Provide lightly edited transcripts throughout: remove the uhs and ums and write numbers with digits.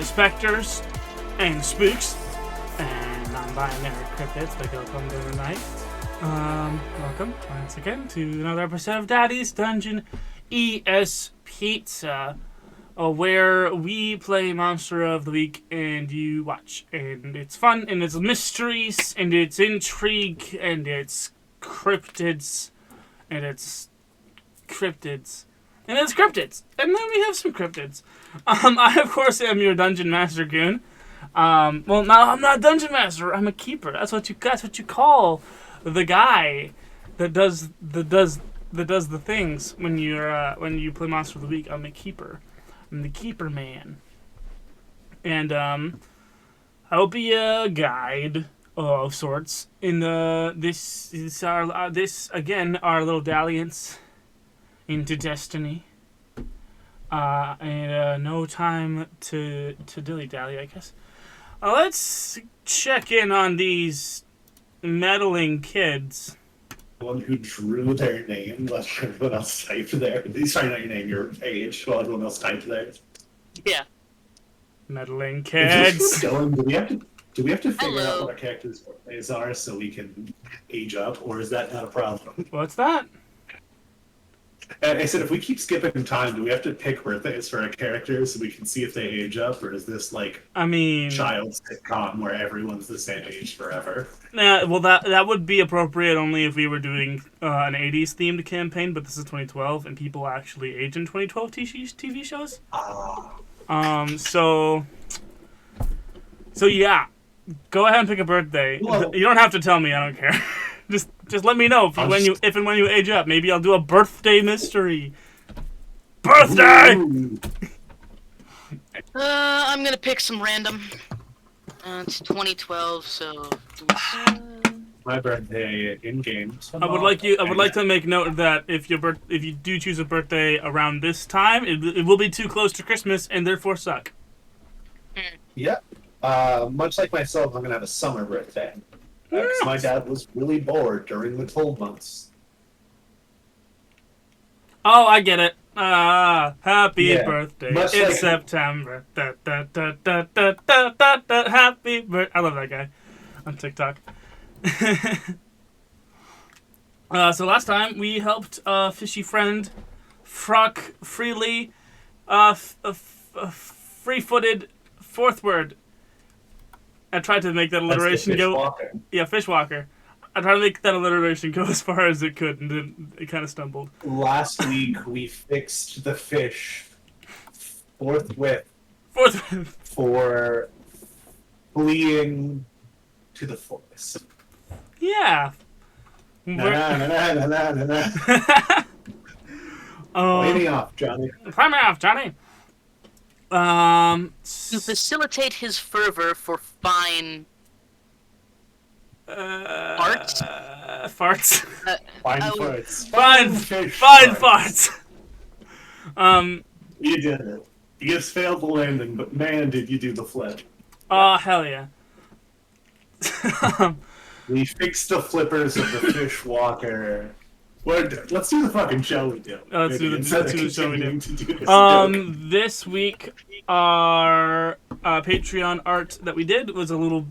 specters and spooks and non-binary cryptids that go come during the night. Welcome once again to another episode of Daddy's Dungeon E.S.Pizza, where we play Monster of the Week and you watch. And it's fun, and it's mysteries, and it's intrigue, and it's cryptids, and it's cryptids. And it's cryptids. And then we have some cryptids. I, of course, am your Dungeon Master Goon. Well, no, I'm not a Dungeon Master. I'm a Keeper. That's what you call the guy that does the things when you play Monster of the Week. I'm a Keeper. I'm the Keeper Man. And I will be a guide of sorts in this again our little dalliance into destiny. And no time to dilly-dally, I guess. Let's check in on these meddling kids. The one who drew their name, let everyone else type there. Sorry, not your name, your age, while everyone else typed there. Yeah. Meddling kids. Do we have to figure out what our characters' birthdays are so we can age up, or is that not a problem? What's that? I said, if we keep skipping time, do we have to pick birthdays for our characters so we can see if they age up, or is this like child sitcom where everyone's the same age forever? Well, that would be appropriate only if we were doing an 80s themed campaign, but this is 2012 and people actually age in 2012 TV shows. So yeah, go ahead and pick a birthday. Well, you don't have to tell me. I don't care. Just let me know if and when you age up. Maybe I'll do a birthday mystery. Birthday! I'm gonna pick some random. It's 2012, so. My birthday in game. I would like to make note that if you do choose a birthday around this time, it will be too close to Christmas and therefore suck. Yeah. Much like myself, I'm gonna have a summer birthday. Because my dad was really bored during the cold months. Oh, I get it. Happy birthday. It's like September. Happy birthday. I love that guy on TikTok. So last time we helped fishy friend Frock freely free-footed forthward. I tried to make that alliteration go. Yeah, Fishwalker. I tried to make that alliteration go as far as it could, and then it kind of stumbled. Last week we fixed the fish forthwith for fleeing to the forest. Yeah. Play me off, Johnny. Play me off, Johnny. To facilitate his fervor for fine farts. Farts. Fine farts. Fine farts. You did it. You just failed the landing, but man, did you do the flip. Oh, hell yeah. We fixed the flippers of the Fishwalker. Let's do the fucking show we do. Let's do the show we do. This week, our Patreon art that we did was a little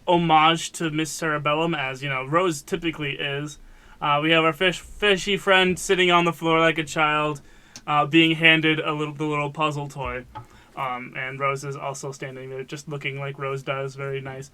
homage to Miss Cerebellum, as Rose typically is. We have our fishy friend sitting on the floor like a child, being handed the little puzzle toy, and Rose is also standing there, just looking like Rose does. Very nice.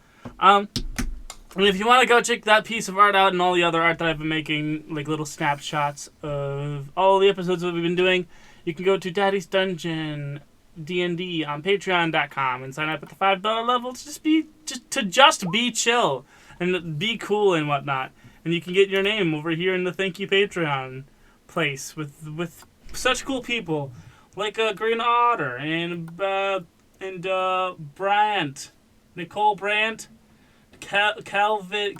And if you want to go check that piece of art out and all the other art that I've been making, like little snapshots of all the episodes that we've been doing, you can go to Daddy's Dungeon D&D on Patreon.com and sign up at the $5 level to just be chill and be cool and whatnot. And you can get your name over here in the Thank You Patreon place with such cool people like Green Otter and Brandt, Nicole Brandt. Calvin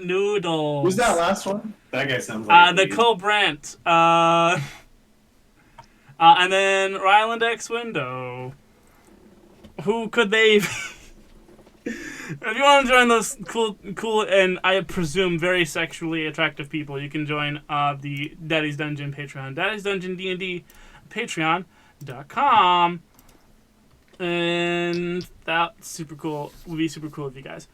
Noodles. Who's that last one? That guy sounds like Nicole Brandt. And then Ryland X Window. Who could they be? If you want to join those cool, and I presume very sexually attractive people, you can join the Daddy's Dungeon Patreon. Daddy's Dungeon D&D Patreon.com. And that's super cool. Would be super cool of you guys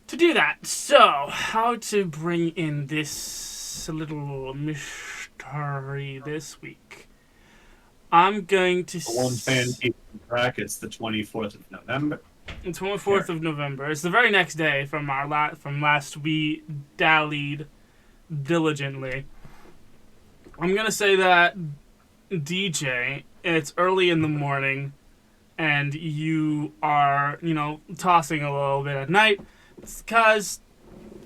to do that. So, how to bring in this little mystery this week? I'm going to... One fan keeping track. It's the 24th of November. The 24th of November. It's the very next day from our from last we dallied diligently. I'm going to say that, DJ, it's early in the morning, and you are, tossing a little bit at night, because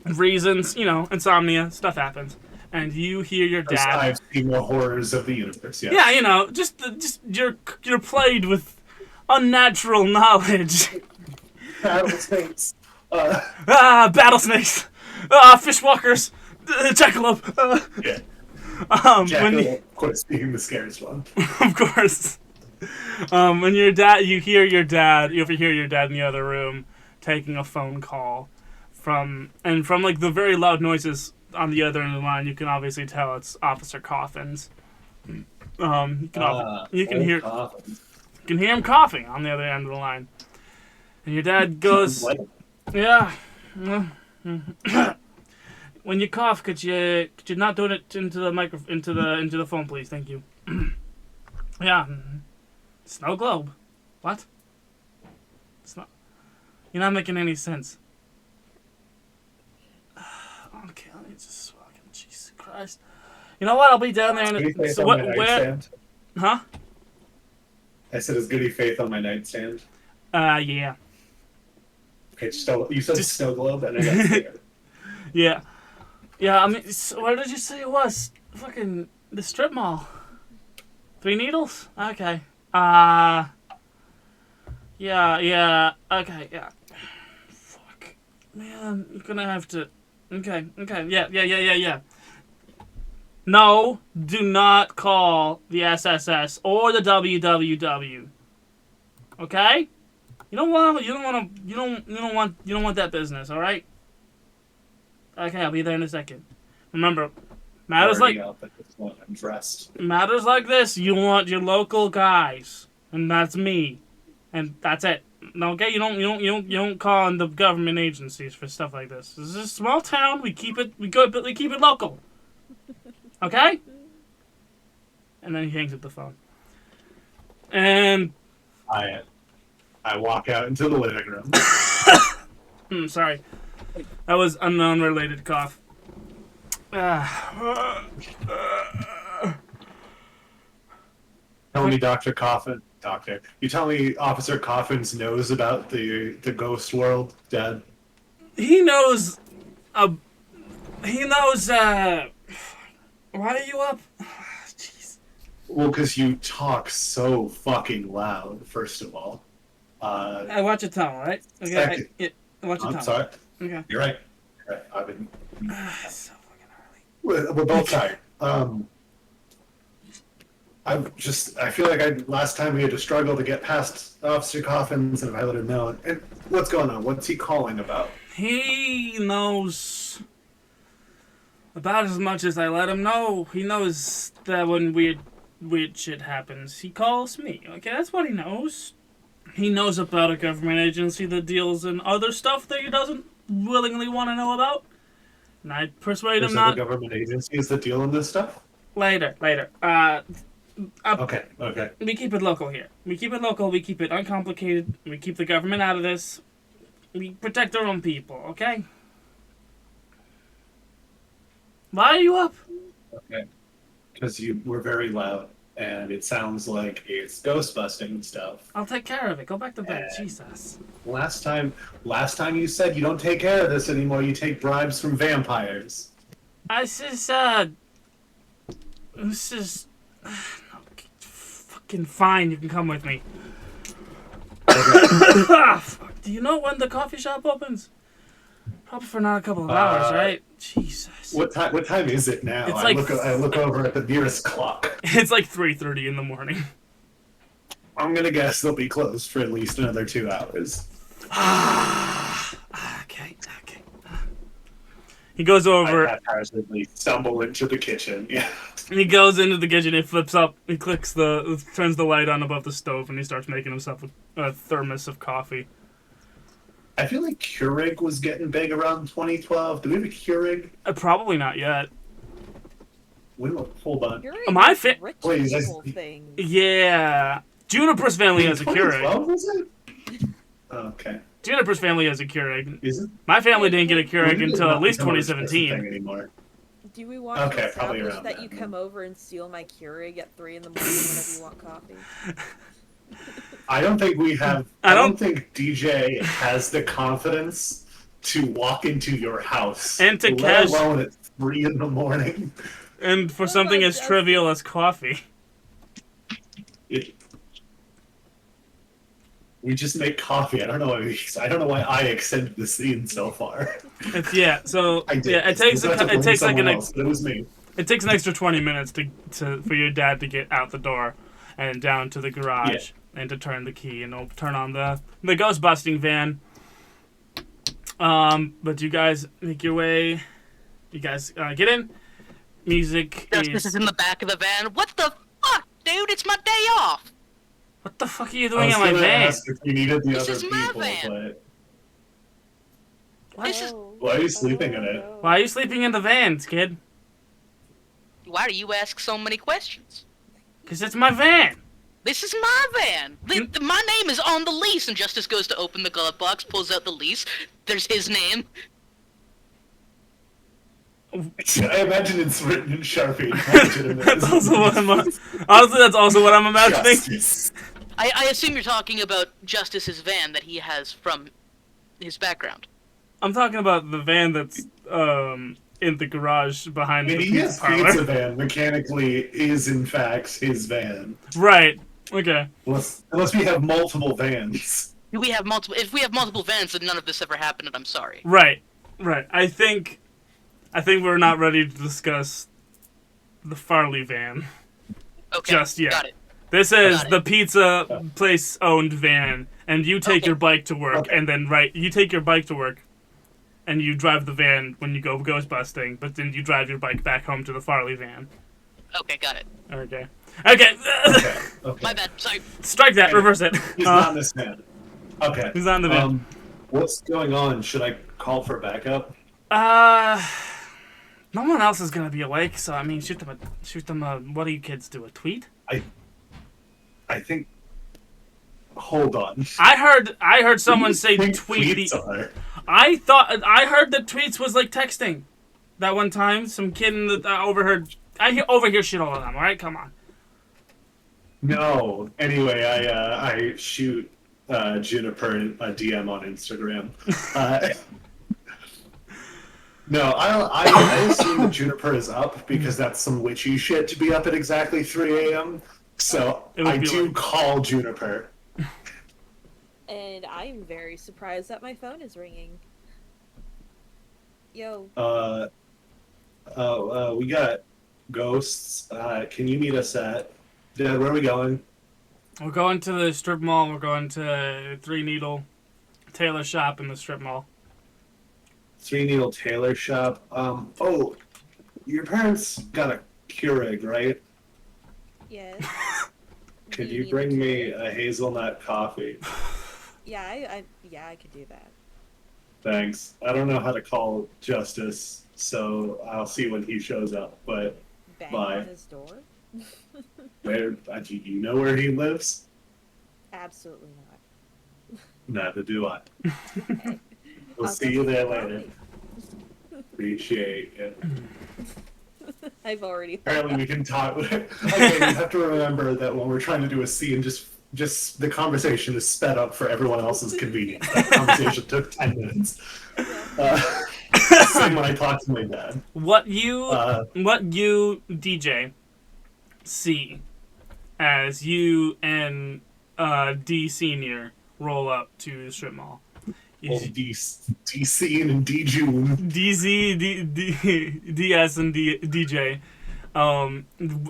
reasons, insomnia, stuff happens. And you hear your dad. I've seen the horrors of the universe. Yes. Yeah, just you're plagued with unnatural knowledge. Rattlesnakes. Battle snakes. Fishwalkers. Jackalope. Yeah. Jackalope, of course, being the scariest one. Of course. When you overhear your dad in the other room taking a phone call from like the very loud noises on the other end of the line. You can obviously tell it's Officer Coffins. You can hear him coughing on the other end of the line, and your dad goes, "Yeah, when you cough, could you not do it into the phone, please? Thank you." Yeah, snow globe. What? It's not. You're not making any sense. Okay, let me just fucking Jesus Christ. You know what? I'll be down there. Where? Huh? I said, "Is Goody Faith on my nightstand?" Yeah. Okay, you said snow globe, and I got scared. Yeah. Yeah, I mean, where did you say it was? Fucking the strip mall. 3 Needles? Okay. Yeah. Okay, yeah. Fuck. Man, you're gonna have to... Okay, yeah. No, do not call the SSS or the WWW. Okay? You don't want that business, all right? Okay, I'll be there in a second. Remember, matters like this, you want your local guys, and that's me, and that's it. Okay, you don't call on the government agencies for stuff like this. This is a small town. We keep it local. Okay? And then he hangs up the phone. And I walk out into the living room. Sorry. That was an unrelated cough. Tell me, Dr. Coffin. You tell me Officer Coffins knows about the ghost world, Dad? He knows... why are you up? Jeez. Well, because you talk so fucking loud, first of all. Watch your tongue, right? Okay. Watch your tongue. I'm sorry. Okay. You're right. I've been... It's so fucking early. We're both tired. I feel like last time we had to struggle to get past Officer Coffins, and if I let him know. And what's going on? What's he calling about? He knows about as much as I let him know. He knows that when weird shit happens, he calls me. Okay, that's what he knows. He knows about a government agency that deals in other stuff that he doesn't willingly want to know about. And I persuade him not. There's other government agencies that deal in this stuff? Later. Okay. We keep it local here. We keep it local. We keep it uncomplicated. We keep the government out of this. We protect our own people, okay? Why are you up? Okay. Because you were very loud, and it sounds like it's ghost busting stuff. I'll take care of it. Go back to bed. Jesus. Last time you said you don't take care of this anymore. You take bribes from vampires. This is fucking fine. You can come with me. Fuck. Do you know when the coffee shop opens? Probably for not a couple of hours, right? Jesus. What time is it now? It's I look over at the nearest clock. It's like 3:30 in the morning. I'm gonna guess they'll be closed for at least another 2 hours. Okay. He goes over. I haphazardly stumble into the kitchen. Yeah. He goes into the kitchen. He flips up. He turns the light on above the stove, and he starts making himself a thermos of coffee. I feel like Keurig was getting big around 2012. Do we have a Keurig? Probably not yet. Hold on. My Wait, yeah. Juniper's family has a Keurig. Was it? Oh, okay. Juniper's family has a Keurig. Is it? My family didn't get a Keurig until at least 2017. Do we want to establish that you come over and steal my Keurig at 3 in the morning whenever you want coffee? I don't think we have. I don't think DJ has the confidence to walk into your house and to let alone at 3 in the morning. And for something as trivial as coffee. We just make coffee. I don't know why I extended the scene so far. It takes an extra 20 minutes for your dad to get out the door and down to the garage and to turn the key and turn on the ghost busting van. But you guys make your way. You guys get in. Music Justice is in the back of the van. What the fuck, dude? It's my day off. What the fuck are you doing in my van? Ask if you needed the This other is my people, van. But why are you sleeping in it? Why are you sleeping in the van, kid? Why do you ask so many questions? Because it's my van. This is my van. My name is on the lease, and Justice goes to open the glove box, pulls out the lease. There's his name. I imagine it's written in Sharpie. That's also what I'm. Honestly, that's also what I'm imagining. Justice. I assume you're talking about Justice's van that he has from his background. I'm talking about the van that's in the garage behind the pizza parlor. Pizza van mechanically is in fact his van. Right. Okay. Unless we have multiple vans. If we have multiple vans, then none of this ever happened, and I'm sorry. Right. I think we're not ready to discuss the Farley van just yet. Got it. This is the pizza place owned van, and you take your bike to work, and then you take your bike to work, and you drive the van when you go ghost busting, but then you drive your bike back home to the Farley van. Okay, got it. Okay. My bad. Sorry. Strike that. Reverse it. He's not in this van. Okay. He's not in the van. What's going on? Should I call for backup? No one else is gonna be awake, so I mean, shoot them. What do you kids do? A tweet? I think. Hold on. I heard someone say tweet. I heard that tweets was like texting. That one time, some kid overheard. I overhear shit all the time. All right, come on. No. Anyway, I shoot Juniper a DM on Instagram. No, I assume that Juniper is up because that's some witchy shit to be up at exactly 3 a.m. So I do call Juniper. And I'm very surprised that my phone is ringing. Yo. We got ghosts. Can you meet us at... Dad, where are we going? We're going to the strip mall. We're going to Three Needle Tailor Shop in the strip mall. Three Needle Tailor Shop. Oh, your parents got a Keurig, right? Yes. Could you bring me a hazelnut coffee? Yeah, I could do that. Thanks. I don't know how to call Justice, so I'll see when he shows up, but Bang bye. on his door? Where, do you know where he lives? Absolutely not. Neither do I. Okay. We'll see you there later. Appreciate it. I've already. Apparently we can talk. Again, you have to remember that when we're trying to do a scene, just the conversation is sped up for everyone else's convenience. That conversation took 10 minutes. Same when I talk to my dad. What you DJ see as you and D Senior roll up to the strip mall. DC and D June. DZ, DS, and DJ.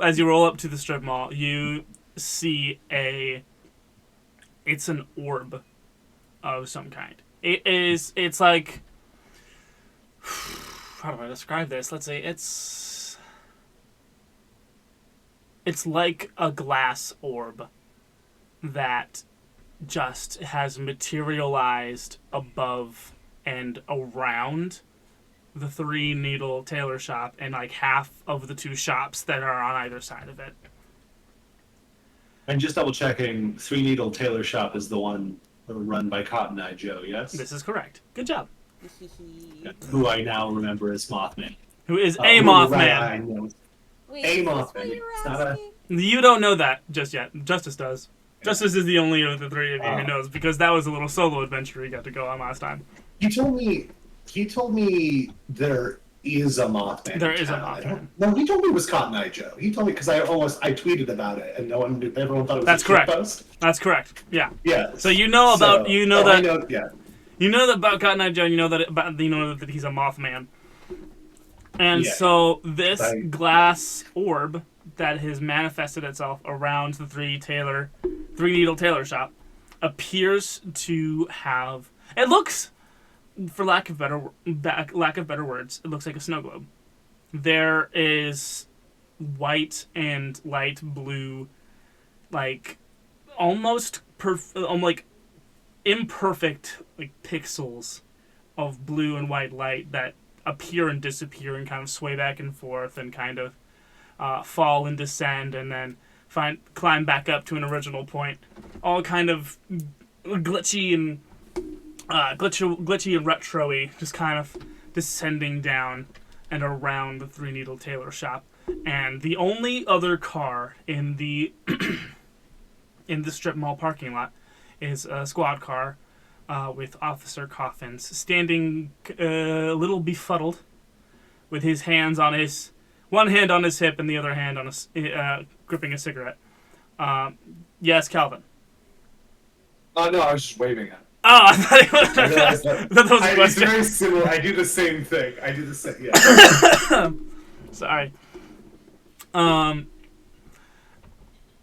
As you roll up to the strip mall, you see it's an orb of some kind. It's like, how do I describe this? Let's see. It's like a glass orb that just has materialized above and around the Three Needle Tailor Shop and like half of the two shops that are on either side of it. And just double checking, Three Needle Tailor Shop is the one run by Cotton Eye Joe, yes? This is correct. Good job. Who I now remember as Mothman. Who is a Mothman. Wait, A is this Mothman. what you were It's not a- asking? You don't know that just yet. Justice does. Justice is the only of the three of you who knows, because that was a little solo adventure he got to go on last time. He told me there is a Mothman. There is a Mothman. No, he told me it was Cotton Eye Joe. He told me because I tweeted about it and no one knew. Everyone thought it was That's a correct. post. That's correct. Yeah. Yeah. So you know about I know, yeah. you know that about Cotton Eye Joe. You know that he's a Mothman. And Yeah. so this glass orb that has manifested itself around the Three Needle Tailor Shop appears to have. It looks, for lack of better words, it looks like a snow globe. There is white and light blue, like almost like imperfect like pixels of blue and white light that appear and disappear and kind of sway back and forth and kind of fall and descend and then climb back up to an original point. All kind of glitchy and retro-y, just kind of descending down and around the Three Needle Tailor Shop. And the only other car in the in the strip mall parking lot is a squad car with Officer Coffins standing a little befuddled with his hands on his one hand on his hip and the other hand on gripping a cigarette. Yes, Calvin. No, I was just waving at. Oh, I thought it was, I realized that. that was a It's question. very similar. I do the same thing. Yeah. Sorry. And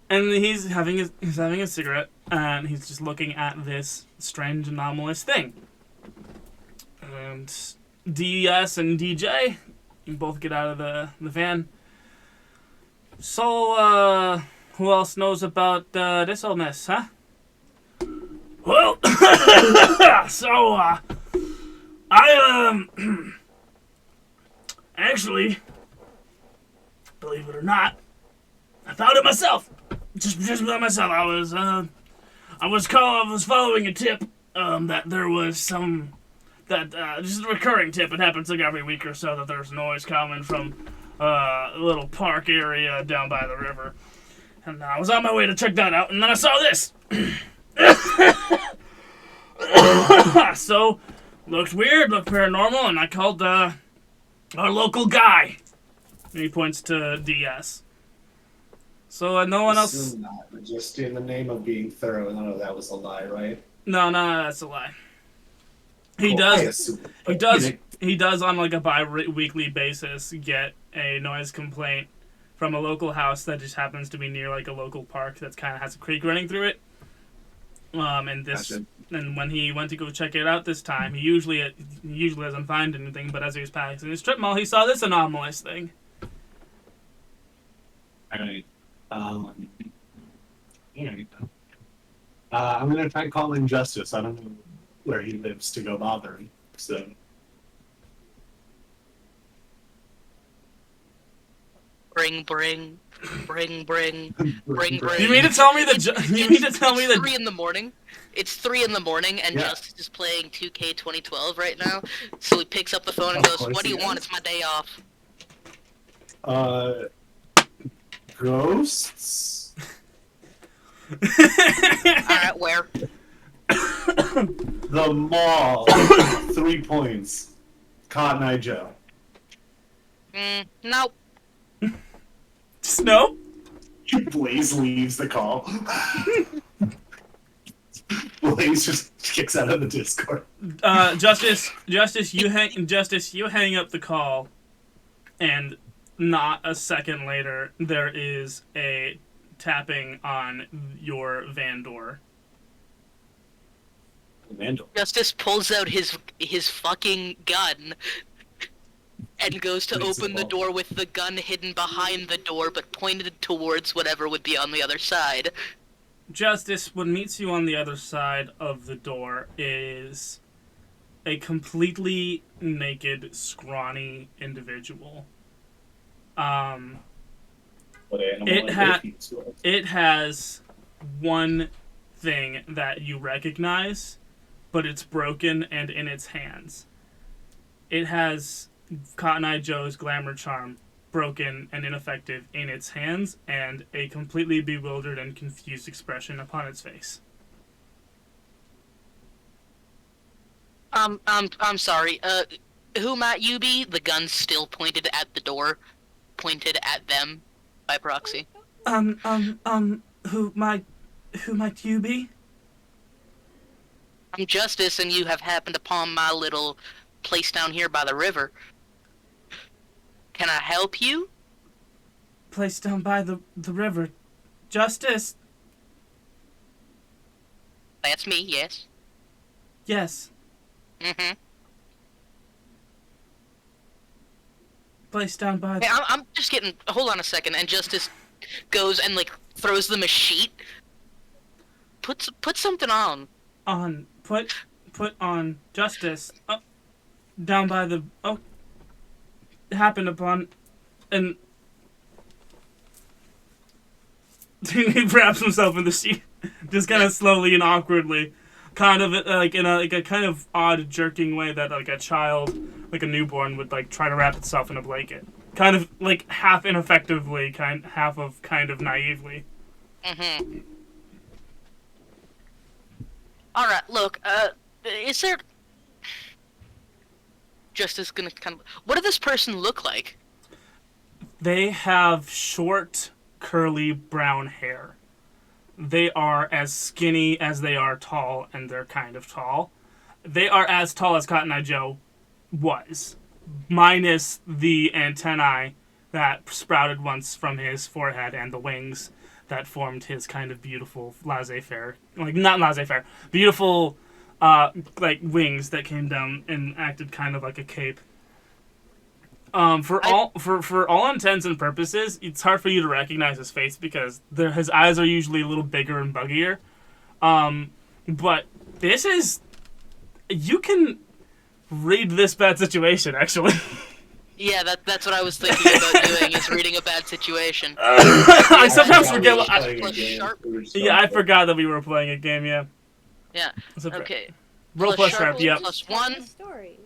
he's having a cigarette, and he's just looking at this strange, anomalous thing. And DS and DJ, you both get out of the van. So, who else knows about this old mess, huh? Well, so, I, actually, believe it or not, I found it myself. Just by myself. I was following a tip, that there was just a recurring tip. It happens like every week or so that there's noise coming from, a little park area down by the river. And I was on my way to check that out, and then I saw this. So, looked weird, looked paranormal, and I called, our local guy. And he points to DS. So, no one else... Assume not, but just in the name of being thorough, no, that was a lie, right? No, that's a lie. He Cool, does on like a bi-weekly basis get a noise complaint from a local house that just happens to be near like a local park that kind of has a creek running through it. And when he went to go check it out this time, he usually doesn't find anything, but as he was passing the strip mall, he saw this anomalous thing. Alright. I'm gonna try calling Justice. I don't know where he lives to go bother him, so... Bring. You mean to tell me that? You mean to tell me that? 3 in the morning. It's 3 in the morning, and Yeah. Justice is playing 2K 2012 right now. So he picks up the phone and goes, "What do you want? It's my day off." Ghosts? Alright, where? The mall. 3 points. Cotton Eye Joe. Nope. Snow? Blaze leaves the call. Blaze just kicks out of the Discord. Justice, you hang up the call, and not a second later, there is a tapping on your van door. Vandal. Justice pulls out his fucking gun and goes to open the door with the gun hidden behind the door but pointed towards whatever would be on the other side. Justice, what meets you on the other side of the door is a completely naked, scrawny individual. It has one thing that you recognize, but it's broken and in its hands. It has Cotton Eye Joe's glamour charm broken and ineffective in its hands, and a completely bewildered and confused expression upon its face. I'm sorry. Who might you be? The gun's still pointed at the door, pointed at them by proxy. Who might you be? I'm Justice, and you have happened upon my little place down here by the river. Can I help you? Place down by the river. Justice? That's me, yes. Yes. Mm-hmm. Place down by the... Hey, I'm just getting... Hold on a second, and Justice goes and, like, throws them a sheet. Put something on. Put on Justice. Oh, down by the... Oh. Happened upon... And... he wraps himself in the sheet. Just kind of slowly and awkwardly. Kind of like in a kind of odd jerking way that like a child, like a newborn, would like try to wrap itself in a blanket. Kind of like half ineffectively, half of kind of naively. Mm-hmm. Alright, look, is there... Justice gonna kind of... What does this person look like? They have short, curly brown hair. They are as skinny as they are tall, and they're kind of tall. They are as tall as Cotton Eye Joe was, minus the antennae that sprouted once from his forehead and the wings that formed his kind of beautiful laissez-faire, like not laissez-faire, beautiful like wings that came down and acted kind of like a cape. For all intents and purposes, it's hard for you to recognize his face because his eyes are usually a little bigger and buggier. But this is... You can read this bad situation, actually. Yeah, that's what I was thinking about doing, is reading a bad situation. I sometimes forget... I forgot that we were playing a game, yeah. Yeah, okay. Roll plus sharp, yep. Plus 1. Story.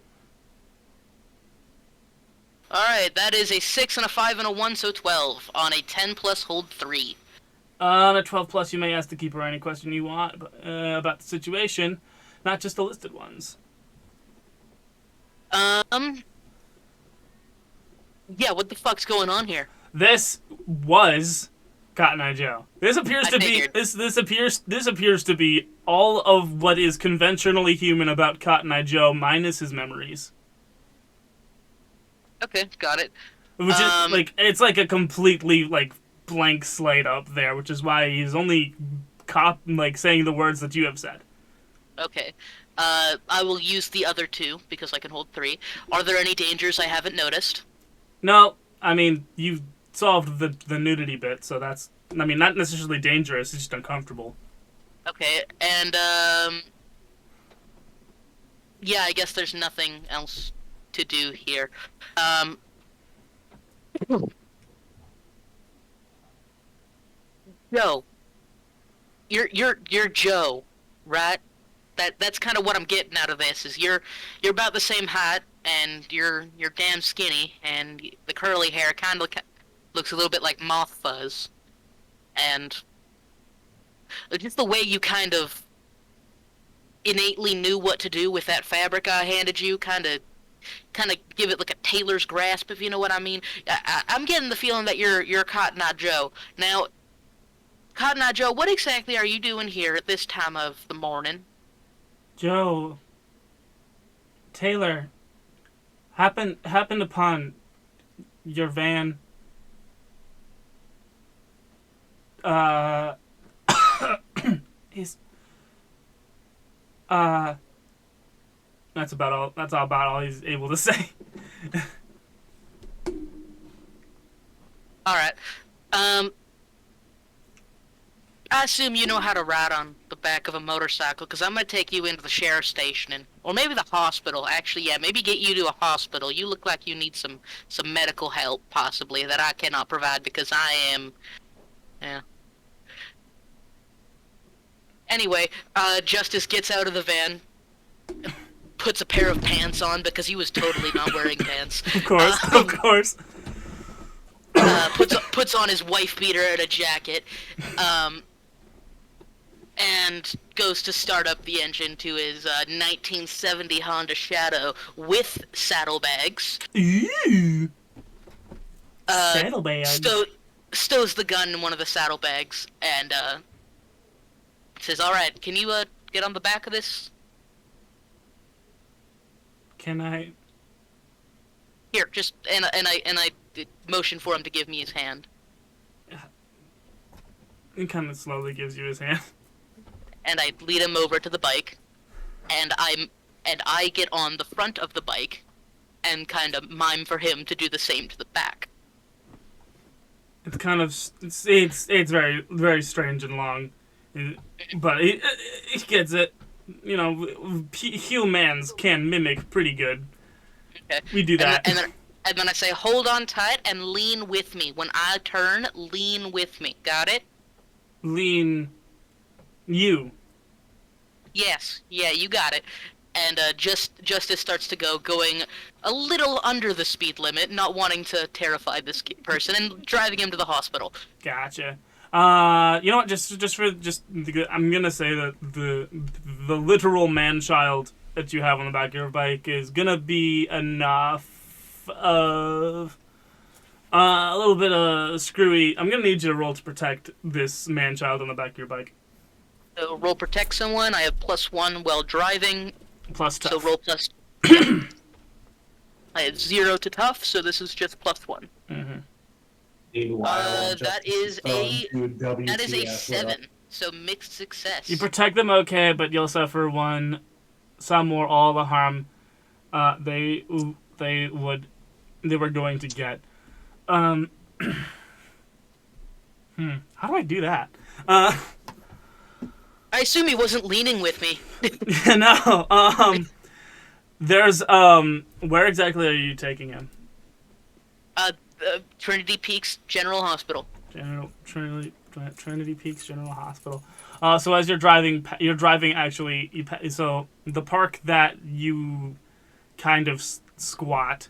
Alright, that is a 6 and a 5 and a 1, so 12. On a 10 plus, hold 3. At 12 plus, you may ask the keeper any question you want about the situation, not just the listed ones. Yeah, what the fuck's going on here? This was Cotton Eye Joe. This appears to be this appears to be all of what is conventionally human about Cotton Eye Joe minus his memories. Okay, got it. Which is like it's like a completely like blank slate up there, which is why he's only saying the words that you have said. Okay. I will use the other 2 because I can hold 3. Are there any dangers I haven't noticed? No, I mean you solved the nudity bit, so that's not necessarily dangerous, it's just uncomfortable. Okay, and yeah, I guess there's nothing else to do here. Joe. You're Joe, right? That's kind of what I'm getting out of this, is you're about the same height, and you're damn skinny, and the curly hair kind of looks a little bit like moth fuzz. And just the way you kind of innately knew what to do with that fabric I handed you, kind of give it like a tailor's grasp, if you know what I mean. I'm getting the feeling that you're Cotton Eye Joe. Now, Cotton Eye Joe, what exactly are you doing here at this time of the morning? Joe, Taylor, happened upon your van. That's about all. That's about all he's able to say. I assume you know how to ride on the back of a motorcycle, because I'm going to take you into the sheriff's station, or maybe the hospital. Actually, yeah, maybe get you to a hospital. You look like you need some medical help, possibly, that I cannot provide, because I am... Yeah. Anyway, Justice gets out of the van, puts a pair of pants on, because he was totally not wearing pants. Of course, of course. Puts on his wife beater and a jacket, and goes to start up the engine to his 1970 Honda Shadow with saddlebags. Ooh. Saddlebags. Stows the gun in one of the saddlebags and says, "All right, can you get on the back of this?" Can I? Here, just and I motion for him to give me his hand. He kind of slowly gives you his hand. And I lead him over to the bike, and I get on the front of the bike, and kind of mime for him to do the same to the back. It's kind of it's very very strange and long, but he gets it. You know, humans can mimic pretty good. Okay. We do that. And then I say, "Hold on tight and lean with me. When I turn, lean with me. Got it?" Lean. You. Yes. Yeah, you got it. And Justice starts to going a little under the speed limit, not wanting to terrify this person, and driving him to the hospital. Gotcha. You know what? I'm gonna say that the literal man-child that you have on the back of your bike is gonna be enough of a little bit of screwy. I'm gonna need you to roll to protect this man-child on the back of your bike. So roll protect someone. I have +1 while driving. Plus tough. So roll plus. I have 0 to tough, so this is just +1. Mm-hmm. That is a 7. So mixed success. You protect them okay, but you'll suffer some or all the harm they were going to get. How do I do that? I assume he wasn't leaning with me. No. There's where exactly are you taking him? Trinity Peaks General Hospital. Trinity Peaks General Hospital. So as you're driving actually. So the park that you kind of squat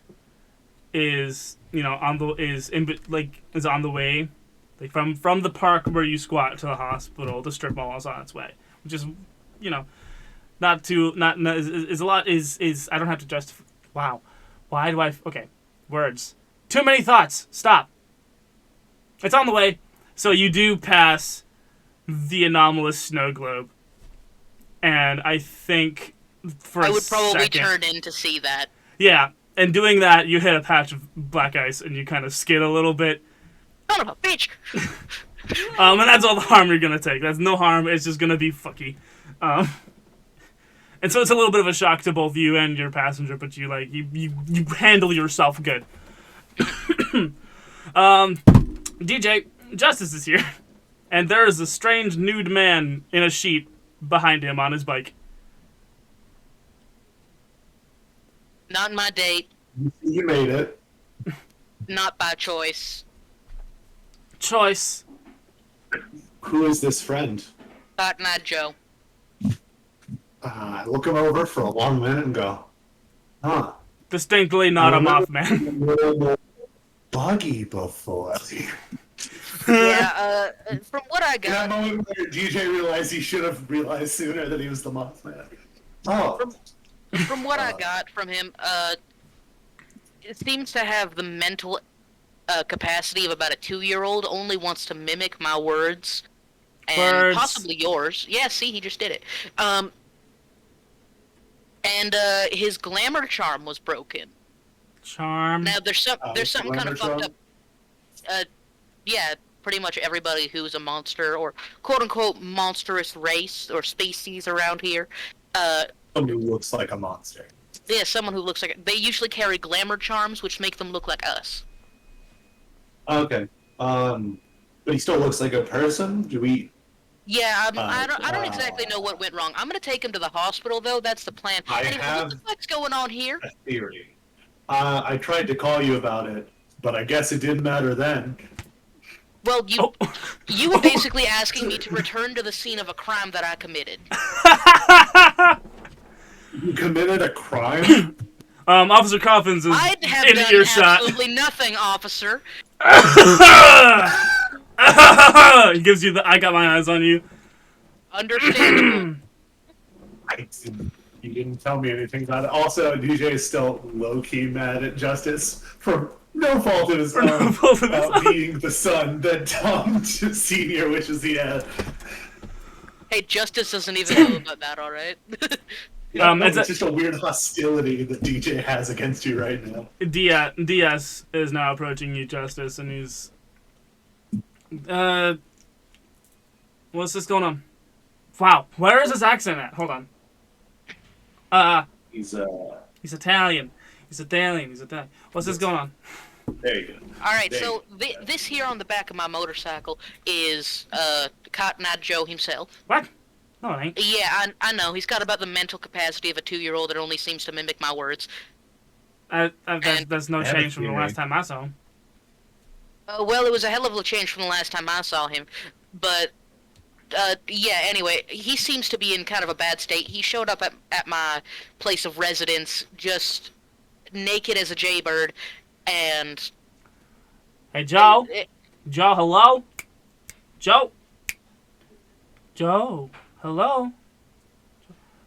is on the way, like from the park where you squat to the hospital. The strip mall is on its way, which is not is a lot is I don't have to justify. Wow, why do I? Okay, words. Too many thoughts. Stop. It's on the way. So you do pass the anomalous snow globe, and I think I would probably turn in to see that. Yeah, and doing that, you hit a patch of black ice, and you kind of skid a little bit. Son of a bitch! And that's all the harm you're gonna take. That's no harm. It's just gonna be fucky. And so it's a little bit of a shock to both you and your passenger, but you handle yourself good. DJ, Justice is here, and there is a strange nude man in a sheet behind him on his bike. Not my date. You made it. Not by choice. Choice. Who is this friend? Cotton Eye Joe. I look him over for a long minute and go, huh. Distinctly not a Mothman. Buggy before. Yeah, from what I got... In that moment where DJ realized he should have realized sooner that he was the Mothman. Oh. From what I got from him, it seems to have the mental capacity of about a 2-year-old, only wants to mimic my words. And possibly yours. Yeah, see, he just did it. And his glamour charm was broken. Charm? Now, there's something kind of fucked up. Yeah, pretty much everybody who's a monster or quote-unquote monstrous race or species around here. Someone who looks like a monster. Yeah, someone who looks like... They usually carry glamour charms, which make them look like us. Okay. But he still looks like a person. Do we? Yeah, I don't exactly know what went wrong. I'm gonna take him to the hospital, though. That's the plan. Anyway, what the fuck's going on here? A theory. I tried to call you about it, but I guess it didn't matter then. Well, you were basically asking me to return to the scene of a crime that I committed. You committed a crime? Officer Coffins is I'd have in done earshot. absolutely nothing, officer. He gives you the "I got my eyes on you." Understandable. You didn't tell me anything about it. Also, DJ is still low-key mad at Justice for no fault of his own about being the son that Tom Sr. wishes he had. Hey, Justice doesn't even know about that, alright? It's just a weird hostility that DJ has against you right now. DS is now approaching you, Justice, and he's... what's this going on? Wow, where is his accent at? Hold on. He's Italian. He's Italian. What's this going on? There you go. Alright, so this here on the back of my motorcycle is Cotton Eye Joe himself. What? No, it ain't. Yeah, I know. He's got about the mental capacity of a 2-year-old that only seems to mimic my words. That's no change from the last time I saw him. Well, it was a hell of a change from the last time I saw him. But, yeah, anyway, he seems to be in kind of a bad state. He showed up at my place of residence just naked as a jaybird, and... Hey, Joe? Joe, hello? Joe? Joe, hello?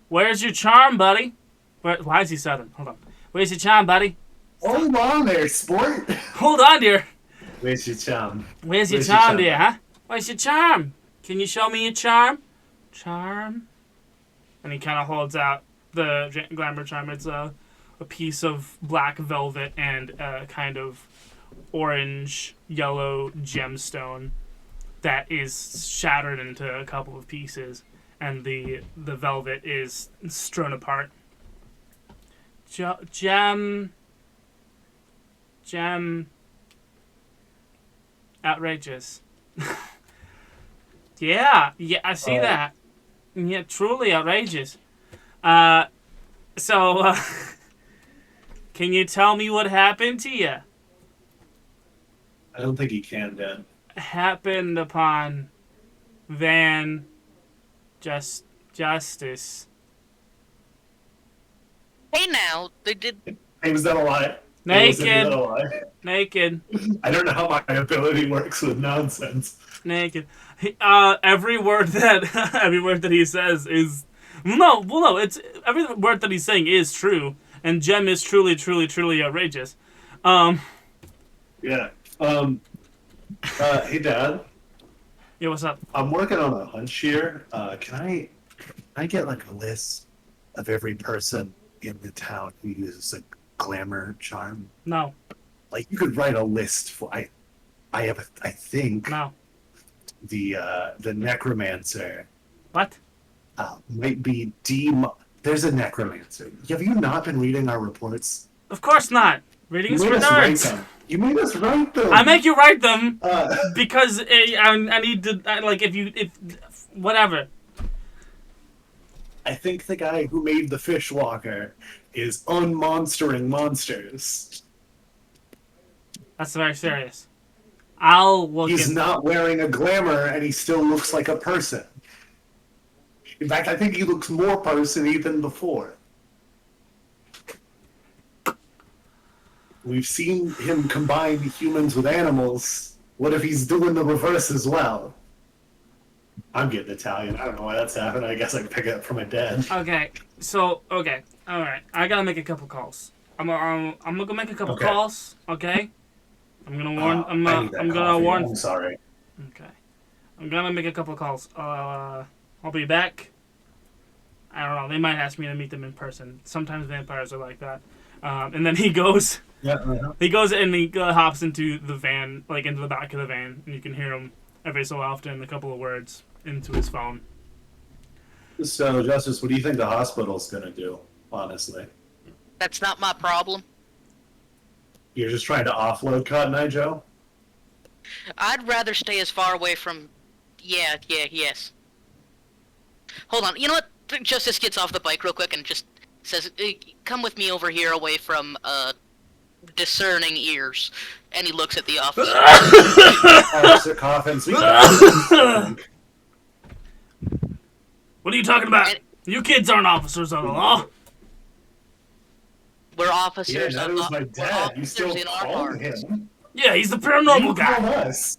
Where's your charm, buddy? Why is he southern? Hold on. Where's your charm, buddy? Hold on there, sport. Hold on, dear. Where's your charm? Where's your charm, dear, huh? Where's your charm? Can you show me your charm? Charm? And he kind of holds out the glamour charm. It's a piece of black velvet and a kind of orange-yellow gemstone that is shattered into a couple of pieces, and the velvet is strewn apart. Gem. Outrageous. Yeah, I see that. Yeah, truly outrageous. So, can you tell me what happened to you? I don't think he can, Dan. Happened upon Van Justice. Hey now, they did... Hey, was that a lie? Naked. I don't know how my ability works with nonsense. Naked. Every word that he says is... No, it's... Every word that he's saying is true, and Gem is truly, truly, truly outrageous. Yeah. Hey, Dad. Yeah, what's up? I'm working on a hunch here. Can I get like a list of every person in the town who uses a glamour charm? No. Like you could write a list for. I think. No. The necromancer. What? Might be There's a necromancer. Have you not been reading our reports? Of course not. Reading is for nerds. You made us write them. I make you write them because I need to if whatever. I think the guy who made the fishwalker is unmonstering monsters. That's very serious. I'll look. He's not wearing a glamour, and he still looks like a person. In fact, I think he looks more person-y than before. We've seen him combine humans with animals. What if he's doing the reverse as well? I'm getting Italian. I don't know why that's happening. I guess I can pick it up from my dad. Okay. All right. I gotta make a couple calls. I'm gonna go make a couple calls. Okay. I'm gonna warn. I'm gonna warn. I'm sorry. Okay. I'm gonna make a couple calls. I'll be back. I don't know. They might ask me to meet them in person. Sometimes vampires are like that. And then he goes. Yeah. He goes and he hops into the van, like into the back of the van, and you can hear him every so often, a couple of words into his phone. So, Justice, what do you think the hospital's gonna do? Honestly, That's not my problem. you're just trying to offload Cotton Eye Joe. I'd rather stay as far away from... Yes. Hold on, you know what? Justice gets off the bike real quick and just says, come with me over here away from, discerning ears. And he looks at the officer. Officer Coffins, What are you talking about? You kids aren't officers of the law. We're officers that of was my dad. You still in our called heart. him. Yeah, he's the paranormal guy. Called us.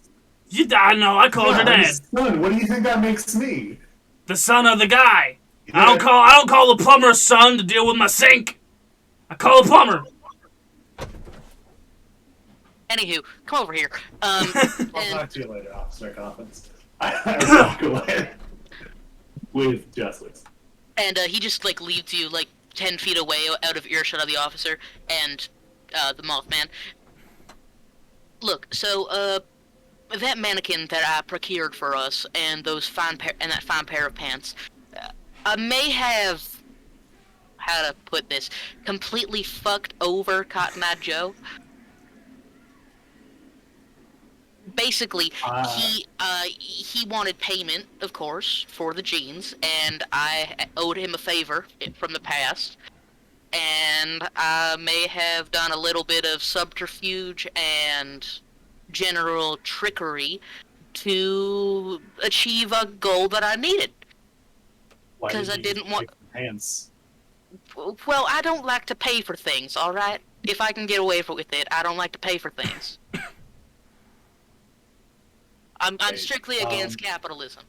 I know, I called your dad. Son, what do you think that makes me? The son of the guy. Yeah. I don't call the plumber's son to deal with my sink. I call a plumber. Anywho, come over here. I'll talk to you later, Officer Coffins. I walk away with justice. And he just like leads you like 10 feet away out of earshot of the officer and the Mothman. Look, so that mannequin that I procured for us and that fine pair of pants, I may have, how to put this, completely fucked over Cotton Eye Joe. Basically, he wanted payment, of course, for the jeans, and I owed him a favor from the past, and I may have done a little bit of subterfuge and general trickery to achieve a goal that I needed. Because I didn't want... Pants. Well, I don't like to pay for things, alright? If I can get away with it, I don't like to pay for things. I'm strictly against capitalism.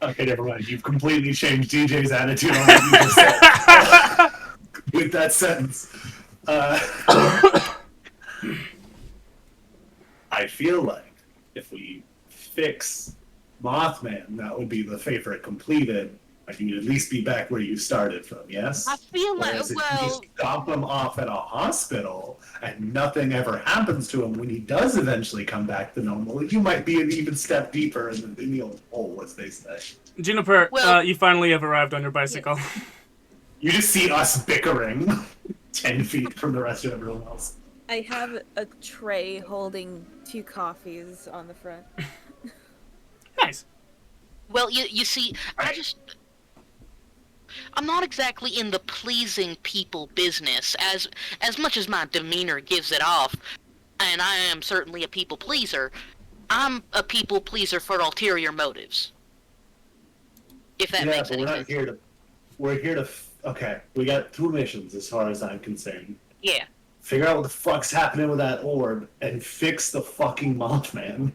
Okay, never mind. You've completely changed DJ's attitude on what you just said. With that sentence. I feel like if we fix Mothman, that would be the favor completed. Like you'd at least be back where you started from, yes? I feel like, Whereas if you just drop him off at a hospital and nothing ever happens to him when he does eventually come back to normal, you might be an even step deeper in the old hole, as they say. Juniper, you finally have arrived on your bicycle. Yes. You just see us bickering 10 feet from the rest of everyone else. I have a tray holding 2 coffees on the front. Nice. Well, you see, I'm not exactly in the pleasing people business, as much as my demeanor gives it off, and I am certainly a people pleaser. I'm a people pleaser for ulterior motives. If that makes any sense. We're here to... Okay, we got 2 missions as far as I'm concerned. Yeah. Figure out what the fuck's happening with that orb and fix the fucking Mothman.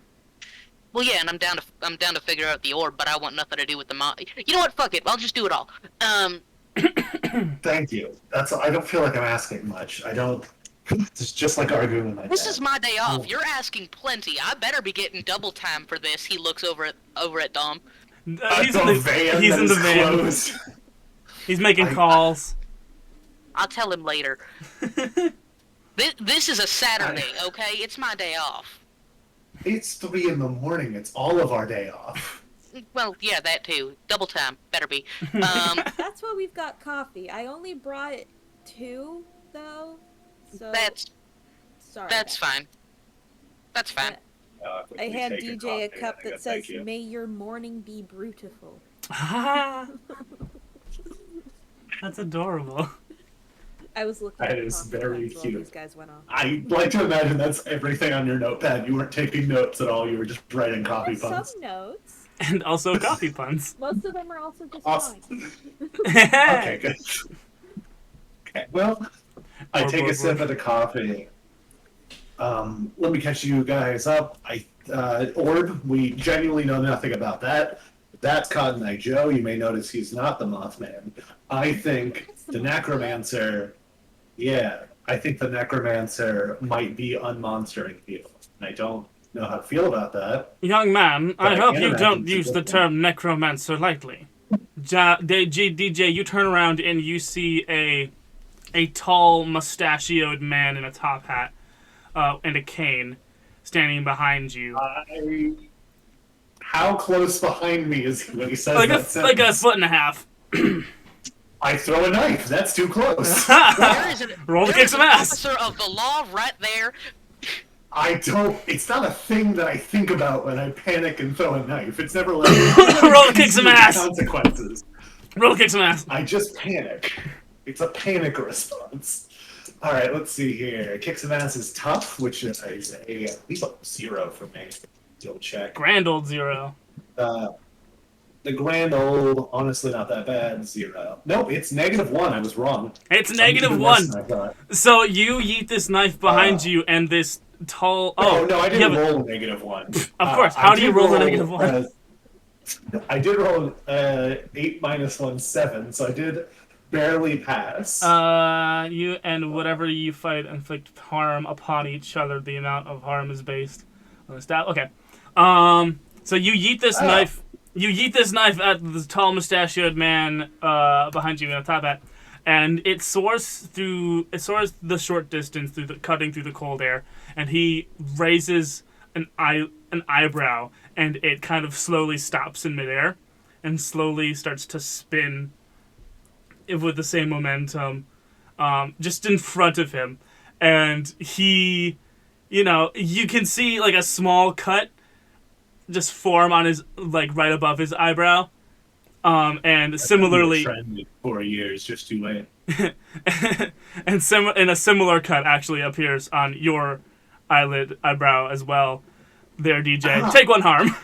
Well, yeah, and I'm down to figure out the orb, but I want nothing to do with the You know what? Fuck it. I'll just do it all. Thank you. I don't feel like I'm asking much. I don't. It's just like arguing with my dad. This is my day off. You're asking plenty. I better be getting double time for this. He looks over at Dom. He's in the van. Closed. He's making calls. I'll tell him later. This is a Saturday, okay? It's my day off. It's 3 in the morning. It's all of our day off. Well, yeah, that too. Double time. Better be. That's why we've got coffee. I only brought 2, though. So sorry. That's fine. That's fine. I hand DJ a cup that says, "May your morning be beautiful." That's adorable. I was looking That at is coffee very cups while cute. these guys went off. I like to imagine that's everything on your notepad. You weren't taking notes at all. You were just writing coffee puns. Some notes. And also coffee puns. Most of them are also just Awesome. fine. Okay, good. Okay, well, I take a sip of the coffee. Let me catch you guys up. Orb, we genuinely know nothing about that. That's Cotton Eye Joe. You may notice he's not the Mothman. I think the Necromancer... Yeah, I think the Necromancer might be unmonstering people. And I don't know how to feel about that. Young man, I hope you don't use the term term necromancer lightly. DJ, you turn around and you see a tall, mustachioed man in a top hat and a cane standing behind you. How close behind me is he when he says like that a sentence? foot and a half. I throw a knife. That's too close. There is Roll to kick some ass. Officer of the law right there. It's not a thing that I think about when I panic and throw a knife. It's never like roll kick some ass. Consequences. Roll kick some ass. I just panic. It's a panic response. All right, let's see here. Kick some ass is tough, which is at least a 0 for me. You'll check. Grand old 0. The grand old, honestly, not that bad. 0. Nope, it's -1. I was wrong. It's -1. So you yeet this knife behind you, and this tall. Oh no, I didn't roll -1. Of course. How do you roll a -1? I did roll 8 - 1, 7. So I did barely pass. You and whatever you fight inflict harm upon each other. The amount of harm is based on the stat. Okay. So you yeet this knife. You yeet this knife at the tall mustachioed man behind you in a top hat, and it soars the short distance cutting through the cold air, and he raises an eyebrow, and it kind of slowly stops in midair, and slowly starts to spin with the same momentum, just in front of him, and he, you can see like a small cut just form on his right above his eyebrow, and similarly, trend in 4 years, just too late. and a similar cut actually appears on your eyebrow as well. There, DJ, take 1 harm.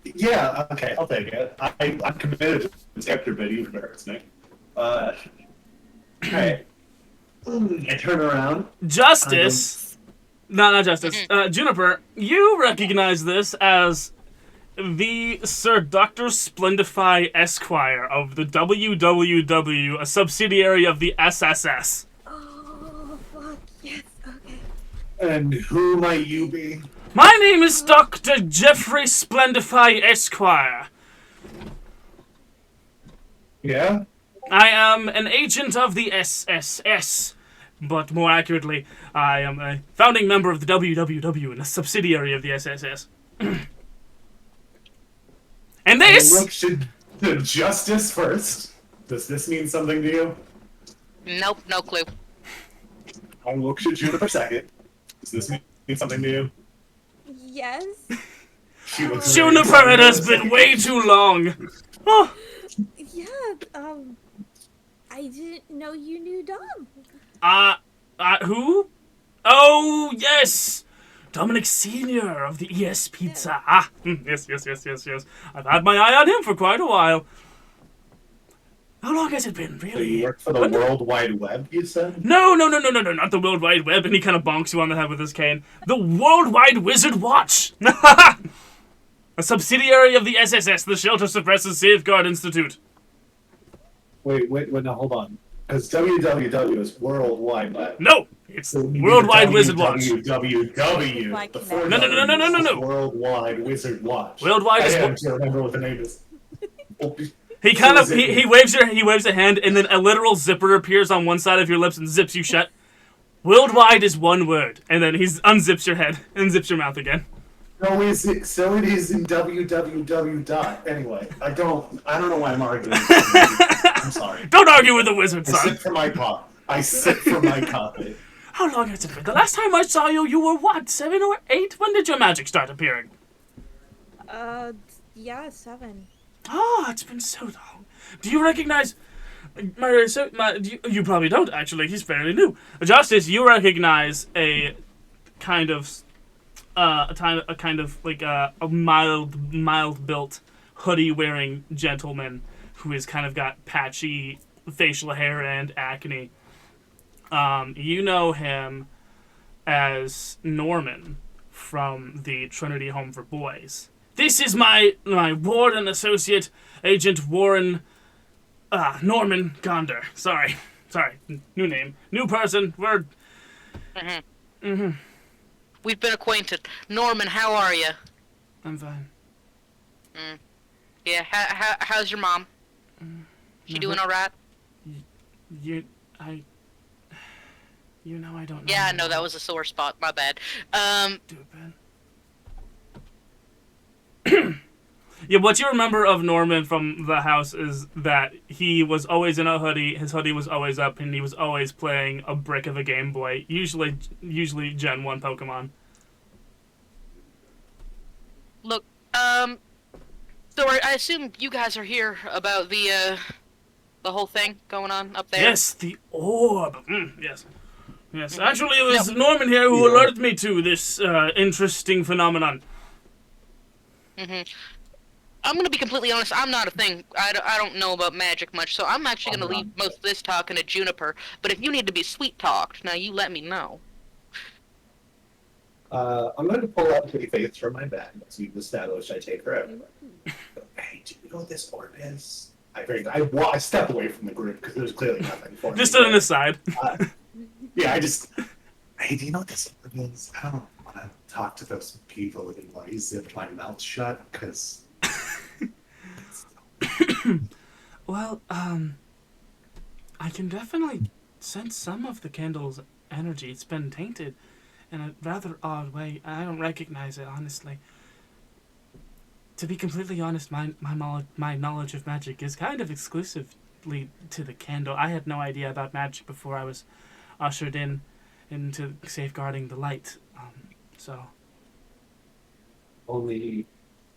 Yeah, okay, I'll take it. I'm committed to this character, but even hurts me. Alright. I turn around. Justice. Not Justice. Juniper, you recognize this as the Sir Dr. Splendify Esquire of the WWW, a subsidiary of the SSS. Oh, fuck, yes, okay. And who might you be? My name is Dr. Jeffrey Splendify Esquire. Yeah? I am an agent of the SSS. But more accurately, I am a founding member of the WWW and a subsidiary of the SSS. And this... Look, should the justice first. Does this mean something to you? Nope, no clue. I look at Juniper second. Does this mean something to you? Yes. Juniper, it has been way too long. Oh. Yeah, I didn't know you knew Dom. Who? Oh, yes! Dominic Sr. of the E.S.Pizza. Yes. I've had my eye on him for quite a while. How long has it been, really? So you work for the World Wide Web, you said? No, not the World Wide Web. And he kind of bonks you on the head with his cane. The World Wide Wizard Watch! A subsidiary of the SSS, the Shelter Suppresses Safeguard Institute. Wait, now hold on. Because WWW is World Wide Web. No! It's World Wide Wizard Watch. WWW. No. World Wide Wizard Watch. World Wide is... I have to remember what the name is. He kind of he waves a hand, and then a literal zipper appears on one side of your lips and zips you shut. Worldwide is one word, and then he unzips your head and zips your mouth again. So it is in www. Anyway, I don't know why I'm arguing. I'm sorry. Don't argue with the wizard, son. I sit for my copy. How long has it been? The last time I saw you, you were what, 7 or 8? When did your magic start appearing? Yeah, 7. Oh, it's been so long. Do you recognize... you probably don't, actually. He's fairly new. Justice, you recognize a kind of... a mild built hoodie wearing gentleman who has kind of got patchy facial hair and acne. You know him as Norman from the Trinity Home for Boys. This is my warden associate, Agent Warren Norman Gonder. Sorry, new name, new person. We're We've been acquainted. Norman, how are you? I'm fine. Yeah, how's your mom? She doing all right? You know I don't know. Yeah, I know that was a sore spot. My bad. Stupid. Yeah, what you remember of Norman from the house is that he was always in a hoodie, his hoodie was always up, and he was always playing a brick of a Game Boy, usually Gen 1 Pokemon. Look, so I assume you guys are here about the whole thing going on up there? Yes, the orb. Yes. Yes, actually it was Norman here who alerted me to this interesting phenomenon. I'm gonna be completely honest. I'm not a thing. I don't know about magic much, so I'm actually gonna leave most of this talking to Juniper. But if you need to be sweet talked, now you let me know. I'm going to pull out Kitty Face from my bag. As we've established, I take her everywhere. Hey, do you know what this orb is? I step away from the group because there's clearly nothing for me. Just on the side. Yeah, hey, do you know what this orb is? I don't want to talk to those people anymore. You zipped my mouth shut because. Well, I can definitely sense some of the candle's energy. It's been tainted in a rather odd way. I don't recognize it, honestly. To be completely honest, my knowledge of magic is kind of exclusively to the candle. I had no idea about magic before I was ushered into safeguarding the light. So. Only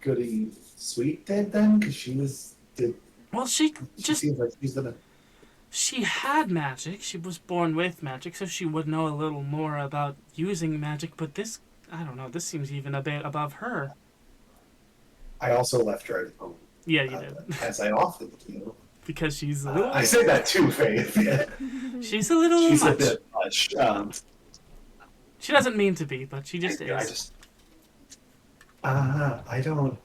Goody Sweet did then? Because she was... Well, she seems like she's gonna... She had magic. She was born with magic, so she would know a little more about using magic. But this, I don't know, this seems even a bit above her. I also left her at home. Yeah, you did. As I often do. Because she's a little... I say that too, Faith. Yeah. She's a little She's much. a bit much. She doesn't mean to be, but she just is. I don't...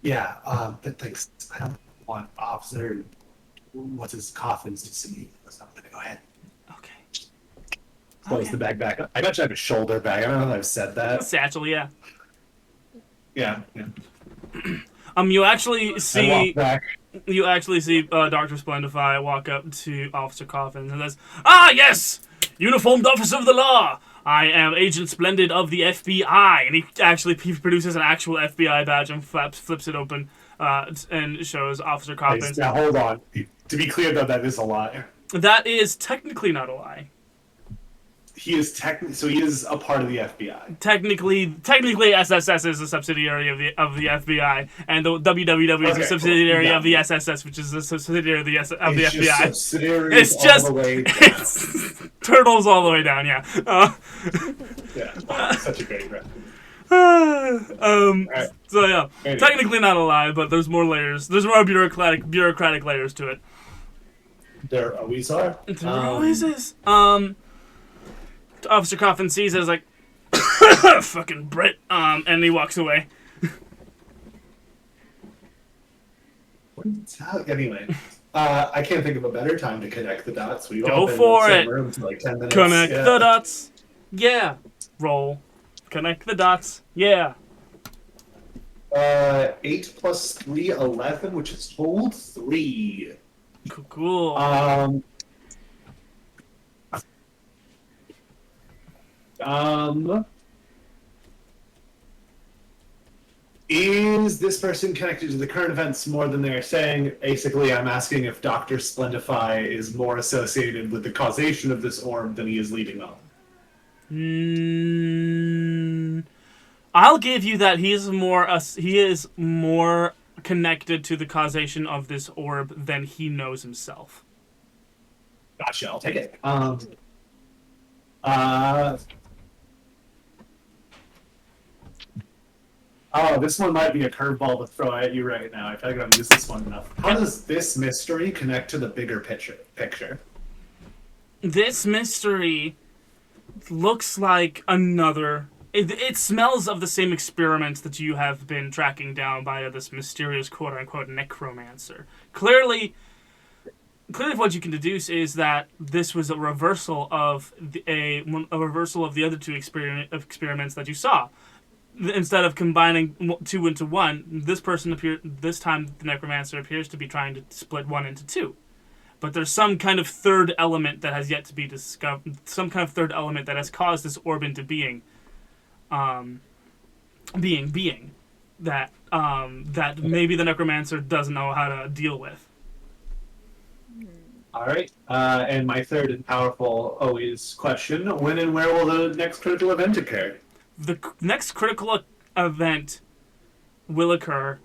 Yeah, but thanks. I don't want Officer... What's his coffins to see? So I'm gonna go ahead. Okay. Close the bag back up. I bet you have a shoulder bag. I don't know if I've said that. Satchel, yeah. Yeah. You actually see... I walk back. You actually see Dr. Splendify walk up to Officer Coffins and says, "Ah, yes! Uniformed officer of the law! I am Agent Splendid of the FBI." And he produces an actual FBI badge and flips it open and shows Officer Coffins. Now, hold on. To be clear, though, that is a lie. That is technically not a lie. He is so he is a part of the FBI. Technically, SSS is a subsidiary of the FBI, and the WWW is a subsidiary of the SSS, which is a subsidiary of the FBI. It's just it's turtles all the way down. Yeah. Yeah, such a great reference. Right. So yeah, anyway. Technically not a lie, but there's more layers. There's more bureaucratic layers to it. There always are. There always is. Officer Coffin sees it as like, fucking Brit, and he walks away. Anyway, I can't think of a better time to connect the dots. We've Go all been for in the it. same room for like 10 minutes. Connect the dots. Yeah. Roll. Connect the dots. Yeah. 8 plus 3, 11, which is hold 3. Cool. Is this person connected to the current events more than they're saying? Basically, I'm asking if Dr. Splendify is more associated with the causation of this orb than he is leading on. I'll give you that he is more connected to the causation of this orb than he knows himself. Gotcha, I'll take it. Oh, this one might be a curveball to throw at you right now. I feel like I've used this one enough. How does this mystery connect to the bigger picture? This mystery looks like another... It smells of the same experiments that you have been tracking down by this mysterious quote-unquote necromancer. Clearly what you can deduce is that this was a reversal of the other two experiments that you saw. Instead of combining 2 into 1, this time the necromancer appears to be trying to split 1 into 2. But there's some kind of third element that has yet to be discovered. Some kind of third element that has caused this orb into being. that maybe the necromancer doesn't know how to deal with. All right. And my third and powerful always question: when and where will the next critical event occur? The next critical event will occur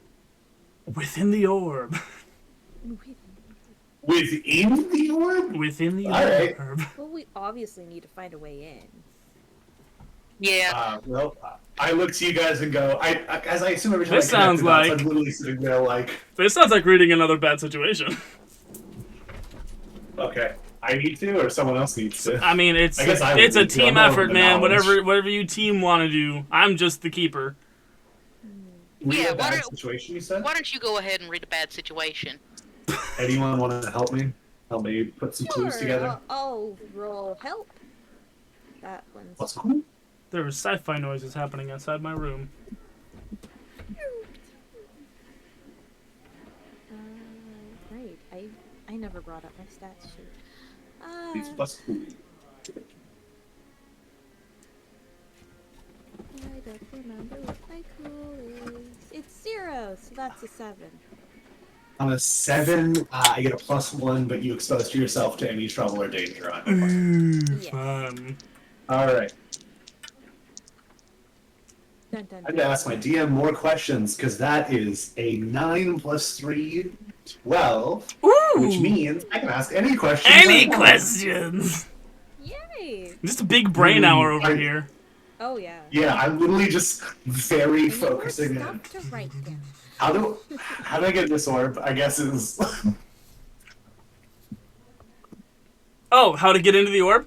within the orb. Within the orb? Within the right. orb. Well, we obviously need to find a way in. Yeah. I look to you guys and go, as I assume every time This sounds like... I'm literally sitting there like... This sounds like reading another bad situation. Okay. I need to, or someone else needs to? I mean, it's a team effort, man. Whatever you team want to do. I'm just the keeper. A bad situation, you said? Why don't you go ahead and read a bad situation? Anyone want to help me? Help me put some clues together? I'll roll help. That one's... What's cool? There were sci-fi noises happening outside my room. Right. I never brought up my stats sheet. These plus cool. I don't remember what my cool is. It's 0, so that's a 7. On a 7, I get a +1, but you expose yourself to any trouble or danger on it. Yes. Fun. Alright. Dun, dun, I had to ask my DM more questions, because that is a 9 + 3, 12. Ooh! Which means I can ask any questions. Any questions! Yay! Just a big brain hour over here. Oh, yeah. Yeah, I'm literally just very focusing in. To write down. How do I get this orb? I guess is. Oh, how to get into the orb?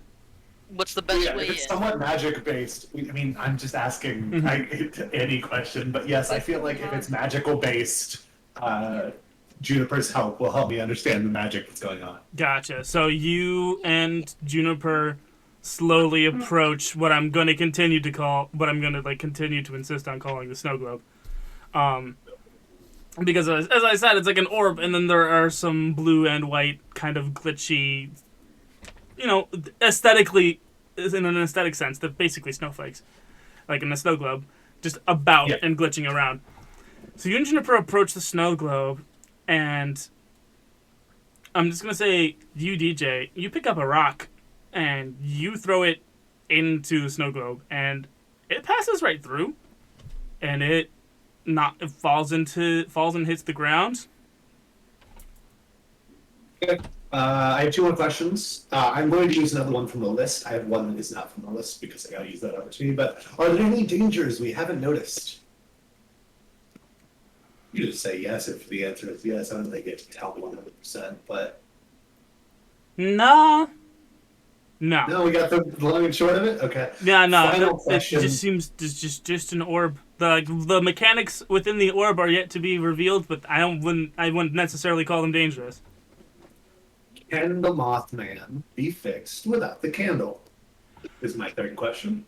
What's the best Yeah, way if it's in? somewhat magic based. I mean, I'm just asking any question, but yes, I feel like if it's magical based, Juniper's help will help me understand the magic that's going on. Gotcha. So you and Juniper slowly approach what I'm going to continue to call, what I'm going to continue to insist on calling the snow globe. Because as I said, it's like an orb, and then there are some blue and white kind of glitchy, aesthetically, in an aesthetic sense, they're basically snowflakes, like in a snow globe, just about and glitching around. So you and Juniper approach the snow globe, and I'm just going to say, you, DJ, you pick up a rock, and you throw it into the snow globe, and it passes right through, and it falls and hits the ground. Okay. I have 2 more questions. I'm going to use another one from the list. I have one that is not from the list because I gotta use that opportunity, but are there any dangers we haven't noticed? You just say yes if the answer is yes. I don't think it can tell me 100%, but... No, No, we got the long and short of it? Okay. Yeah, no. Final It question. just seems just an orb. The mechanics within the orb are yet to be revealed, but I wouldn't necessarily call them dangerous. Can the Mothman be fixed without the candle? Is my third question.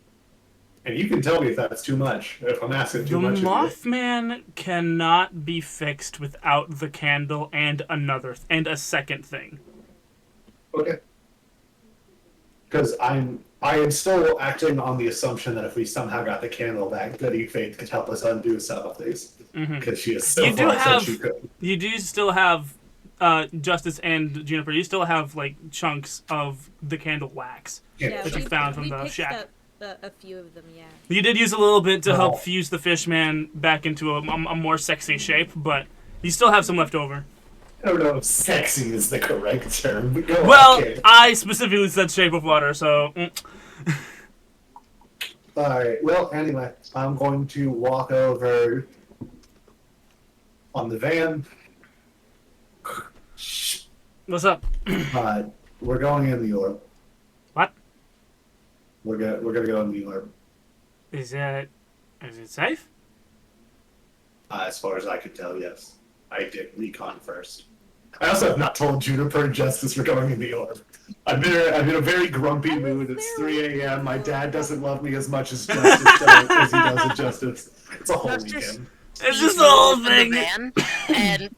And you can tell me if that's too much, if I'm asking too much. The Mothman cannot be fixed without the candle and a second thing. Okay. Because I am still acting on the assumption that if we somehow got the candle back, Goody Faith could help us undo some of these. Because she is so far said she could. You do still have Justice and Juniper. You still have chunks of the candle wax that you found from the shack. A few of them, yeah. You did use a little bit to help fuse the fishman back into a more sexy shape, but you still have some left over. I don't know if sexy is the correct term, but go Well, okay. I specifically said shape of water, so... Alright, well, anyway, I'm going to walk over on the van. What's up? We're going in the orb. What? We're gonna go in the orb. Is it safe? As far as I can tell, yes. I did recon first. I also have not told Juniper and Justice we're going in the orb. I'm in a very grumpy mood. It's 3 a.m. My dad doesn't love me as much as Justice does, as he does at Justice. It's a whole weekend. It's just the whole thing. And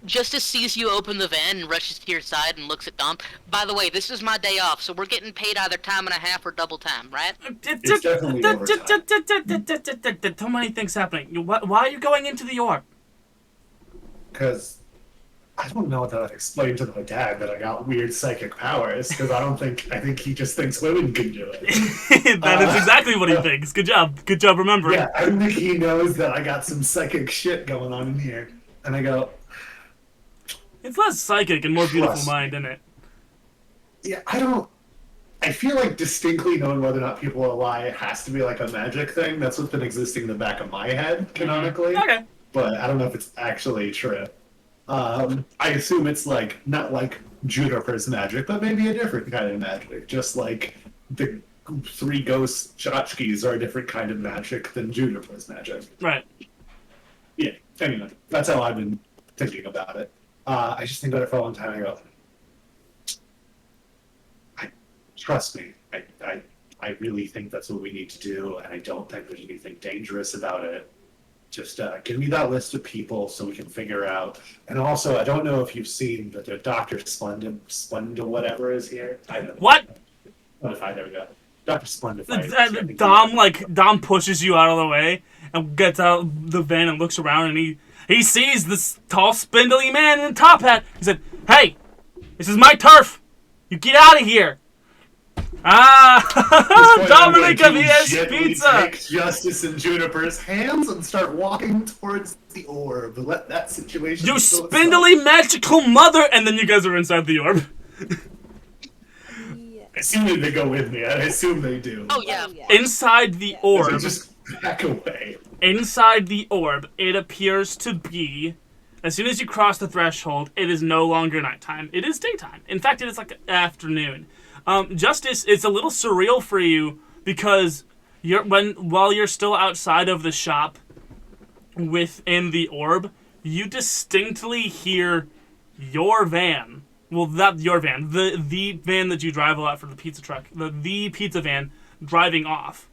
Justice sees you open the van and rushes to your side and looks at Dom. By the way, this is my day off, so we're getting paid either time and a half or double time, right? It's definitely overtime. So many things happening. Why are you going into the orb? Because I don't know that I've explained to my dad that I got weird psychic powers, because I think he just thinks women can do it. That is exactly what he thinks. Good job. Good job remembering. Yeah, I don't think he knows that I got some psychic shit going on in here. And I go... It's less psychic and more beautiful mind, isn't it? Yeah, I feel like distinctly knowing whether or not people will lie has to be like a magic thing. That's what's been existing in the back of my head, canonically. Okay. But I don't know if it's actually true. I assume it's like, not like Juniper's magic, but maybe a different kind of magic. Just like the 3 ghost tchotchkes are a different kind of magic than Juniper's magic. Right. Yeah, anyway, that's how I've been thinking about it. I just think about it for a long time. I go, trust me, I really think that's what we need to do, and I don't think there's anything dangerous about it. Just give me that list of people so we can figure out. And also, I don't know if you've seen that the Dr. Splendid whatever is here. I don't know. What? There we go. Dr. Splendid. Dom pushes you out of the way and gets out the van and looks around, and he sees this tall, spindly man in a top hat. He said, "Hey, this is my turf. You get out of here." Dominic of E.S.Pizza. Take Justice in Juniper's hands and start walking towards the orb. Let that situation. You spindly magical mother, and then you guys are inside the orb. I assume they go with me. I assume they do. Oh yeah. Inside the orb. Just back away. Inside the orb, it appears to be. As soon as you cross the threshold, it is no longer nighttime. It is daytime. In fact, it is like afternoon. Justice, it's a little surreal for you because while you're still outside of the shop within the orb, you distinctly hear your van. Well, not your van. The van that you drive a lot for the pizza truck. The pizza van driving off.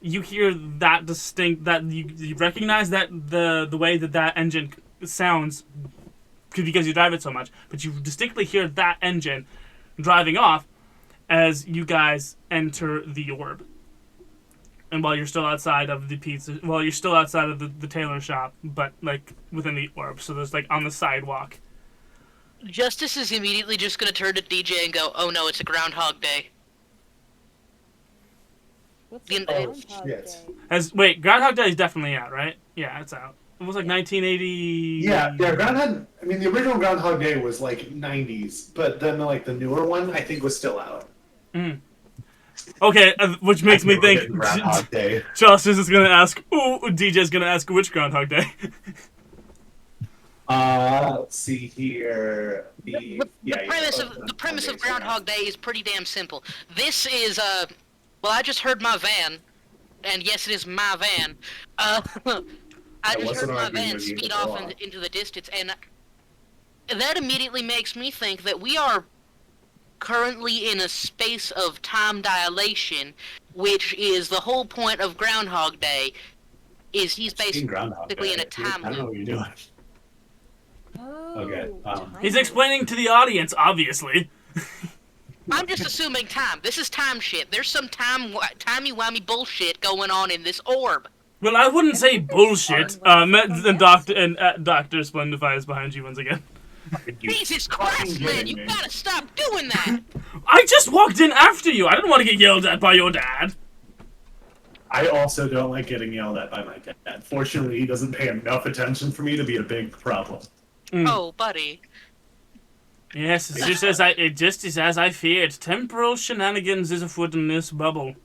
You hear that distinct, that you recognize that the way that engine sounds because you drive it so much, but you distinctly hear that engine driving off as you guys enter the orb. And while you're still outside of the the tailor shop, but like within the orb, so there's like on the sidewalk. Justice is immediately just gonna turn to DJ and go, "Oh no, it's a Groundhog Day." What's the Groundhog Day? Groundhog Day is definitely out, right? Yeah, it's out. It was like 1980. Yeah, Groundhog. I mean, the original Groundhog Day was like 90s, but then like the newer one, I think, was still out. Mm. Okay, which makes me think Groundhog Day. Justice is gonna ask. Ooh, DJ's gonna ask which Groundhog Day. Let's see here. The premise of Groundhog Day is pretty damn simple. This is well, I just heard my van, and yes, it is my van. I just heard my van speed off into the distance, and that immediately makes me think that we are currently in a space of time which is the whole point of Groundhog Day. Is he's basically in a time loop. I don't know what you're doing. Oh, okay. He's explaining to the audience, obviously. I'm just assuming time. This is time shit. There's some timey-wimey bullshit going on in this orb. Well, I wouldn't say bullshit. Dr. Splendify is behind you once again. Jesus Christ, man! You gotta stop doing that! I just walked in after you. I didn't want to get yelled at by your dad. I also don't like getting yelled at by my dad. Fortunately, he doesn't pay enough attention for me to be a big problem. Mm. Oh, buddy. Yes, it's just as I feared. Temporal shenanigans is afoot in this bubble.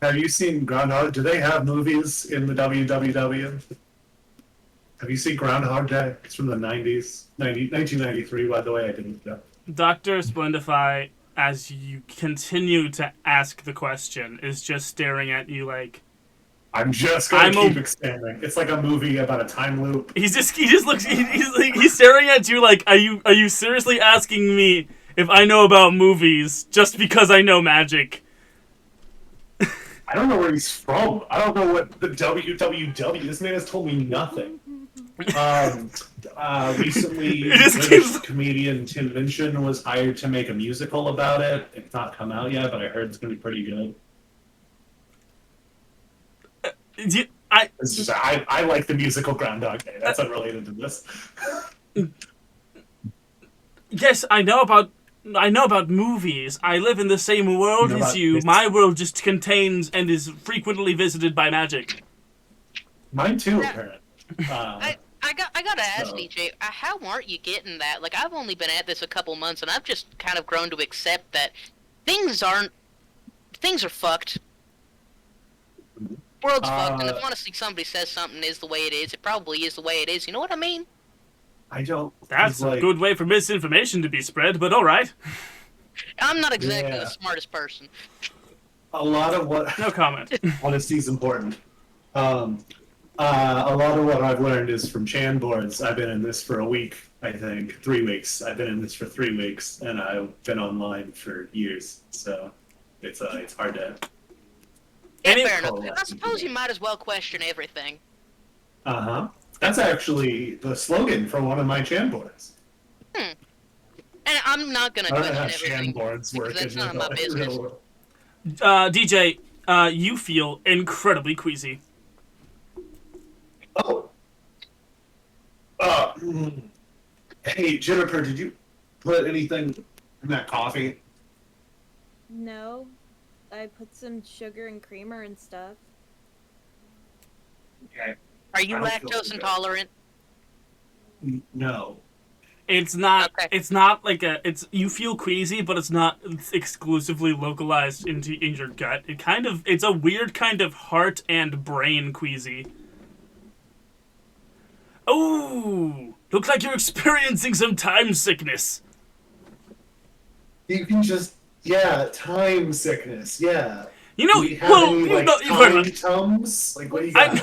Have you seen Groundhog? Do they have movies in the WWW? Have you seen Groundhog Day? It's from the 90s. 1993, by the way, I didn't know. Dr. Splendify, as you continue to ask the question, is just staring at you like... I'm just gonna keep expanding. It's like a movie about a time loop. He just looks... He's staring at you like, are you seriously asking me if I know about movies just because I know magic? I don't know where he's from. I don't know what the WWW... This man has told me nothing. Recently, British comedian Tim Minchin was hired to make a musical about it. It's not come out yet, but I heard it's going to be pretty good. I like the musical Groundhog Day. That's unrelated to this. Yes, I know about movies. I live in the same world as you. My world just contains and is frequently visited by magic. Mine too, apparently. I gotta ask, DJ, how aren't you getting that? Like, I've only been at this a couple months, and I've just kind of grown to accept that things are fucked. World's fucked, and if honestly somebody says something is the way it is, it probably is the way it is. You know what I mean? I don't. That's a good way for misinformation to be spread, but all right. I'm not exactly the smartest person. A lot of what. No comment. Honesty is important. A lot of what I've learned is from Chan boards. I've been in this for a week, I think. 3 weeks. I've been in this for 3 weeks, and I've been online for years. So it's hard to. Yeah, fair enough. I suppose you might as well question everything. That's actually the slogan for one of my Chan boards. And I'm not gonna question everything. Chan boards work. That's none of my business. DJ, you feel incredibly queasy. Oh. Hey, Juniper, did you put anything in that coffee? No. I put some sugar and creamer and stuff. Okay. Are you lactose intolerant? No. It's not. Okay. It's not like a. It's you feel queasy, but it's not exclusively localized in your gut. It's a weird kind of heart and brain queasy. Oh, looks like you're experiencing some time sickness. You can just time sickness. Yeah. You know, you've heard Tums? Like, what do you got?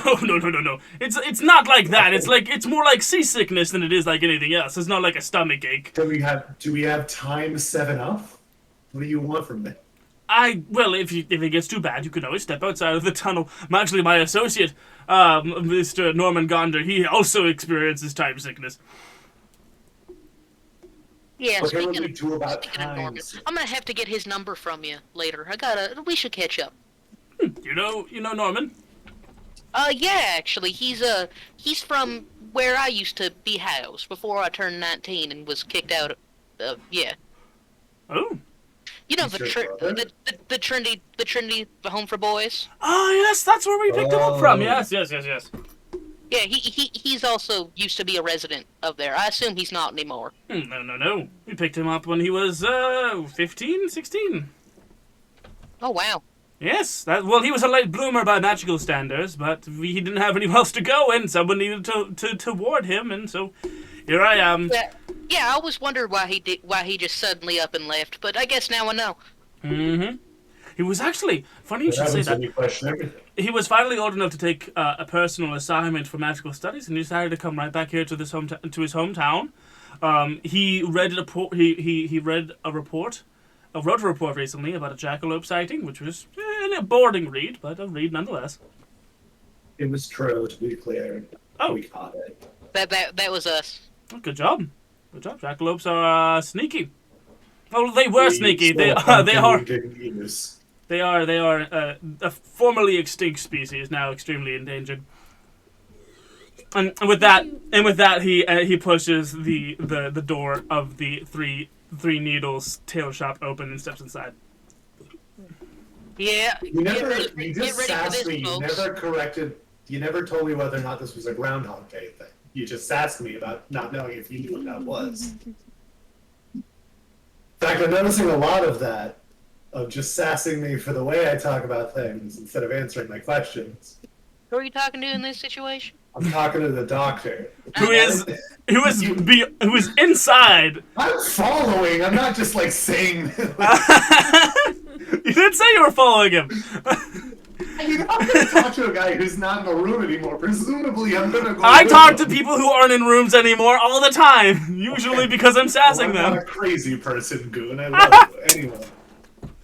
No. It's not like that. It's more like seasickness than it is like anything else. It's not like a stomach ache. Do we have time 7-Up? What do you want from me? Well, if it gets too bad, you can always step outside of the tunnel. Actually, my associate, Mr. Norman Gonder, he also experiences time sickness. Yeah, speaking of Norman, I'm gonna have to get his number from you later. We should catch up. You know Norman? Yeah, actually, he's from where I used to be housed before I turned 19 and was kicked out. Yeah. Oh. You know the Trinity home for boys. Oh yes, that's where we picked him up from. Yes. Yeah, he's also used to be a resident of there. I assume he's not anymore. No. We picked him up when he was 15, 16. Oh wow. Yes, he was a late bloomer by magical standards, but he didn't have anywhere else to go, and someone needed to ward him, and so here I am. Yeah, I always wondered why he just suddenly up and left, but I guess now I know. Mm-hmm. He was actually funny you should say that. He was finally old enough to take a personal assignment for magical studies, and he decided to come right back here to his hometown. He read a report. Wrote a report recently about a jackalope sighting, which was a boring read, but a read nonetheless. It was true, to be clear. Oh, we caught it. That was us. Oh, good job. Jackalopes are sneaky. Well, they were sneaky. They are a formerly extinct species, now extremely endangered. And with that, he pushes the door of the three needles tail shop open and steps inside. Yeah. You just sassed me. You never told me whether or not this was a Groundhog Day thing. You just sassed me about not knowing if you knew what that was. In fact, I'm noticing a lot of that, of just sassing me for the way I talk about things instead of answering my questions. Who are you talking to in this situation? I'm talking to the doctor. Who is inside. I'm following. I'm not just like saying. You did say you were following him. I'm gonna talk to a guy who's not in the room anymore. Presumably, I'm gonna go. I talk to people who aren't in rooms anymore all the time. Usually because I'm sassing them. I'm not a crazy person, Goon. I love you. Anyway,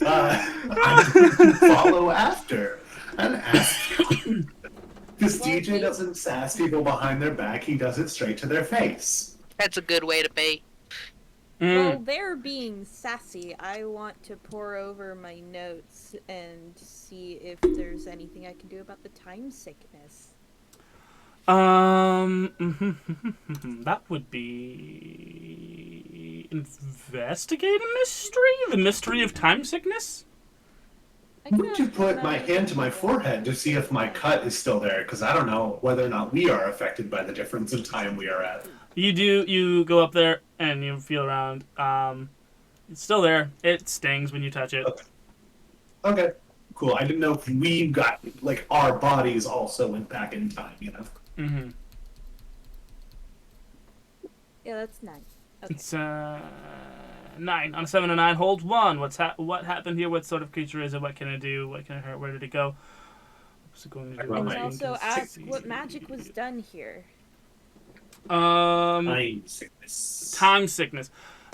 I'm gonna follow after and ask. Because DJ doesn't sass people behind their back, he does it straight to their face. That's a good way to be. Well, they're being sassy. I want to pore over my notes and see if there's anything I can do about the time sickness. That would be investigate a mystery? The mystery of time sickness? I'm going to put my hand to my forehead to see if my cut is still there, because I don't know whether or not we are affected by the difference in time we are at. You go up there and you feel around. It's still there. It stings when you touch it. Okay. Cool. I didn't know if we got, like, our bodies also went back in time, you know? Mm-hmm. Yeah, that's 9. Okay. It's 9 on a 7 and 9. Hold 1. What happened here? What sort of creature is it? What can it do? What can it hurt? Where did it go? What's it going to do? And also ask what magic was done here. Time sickness. Time sickness.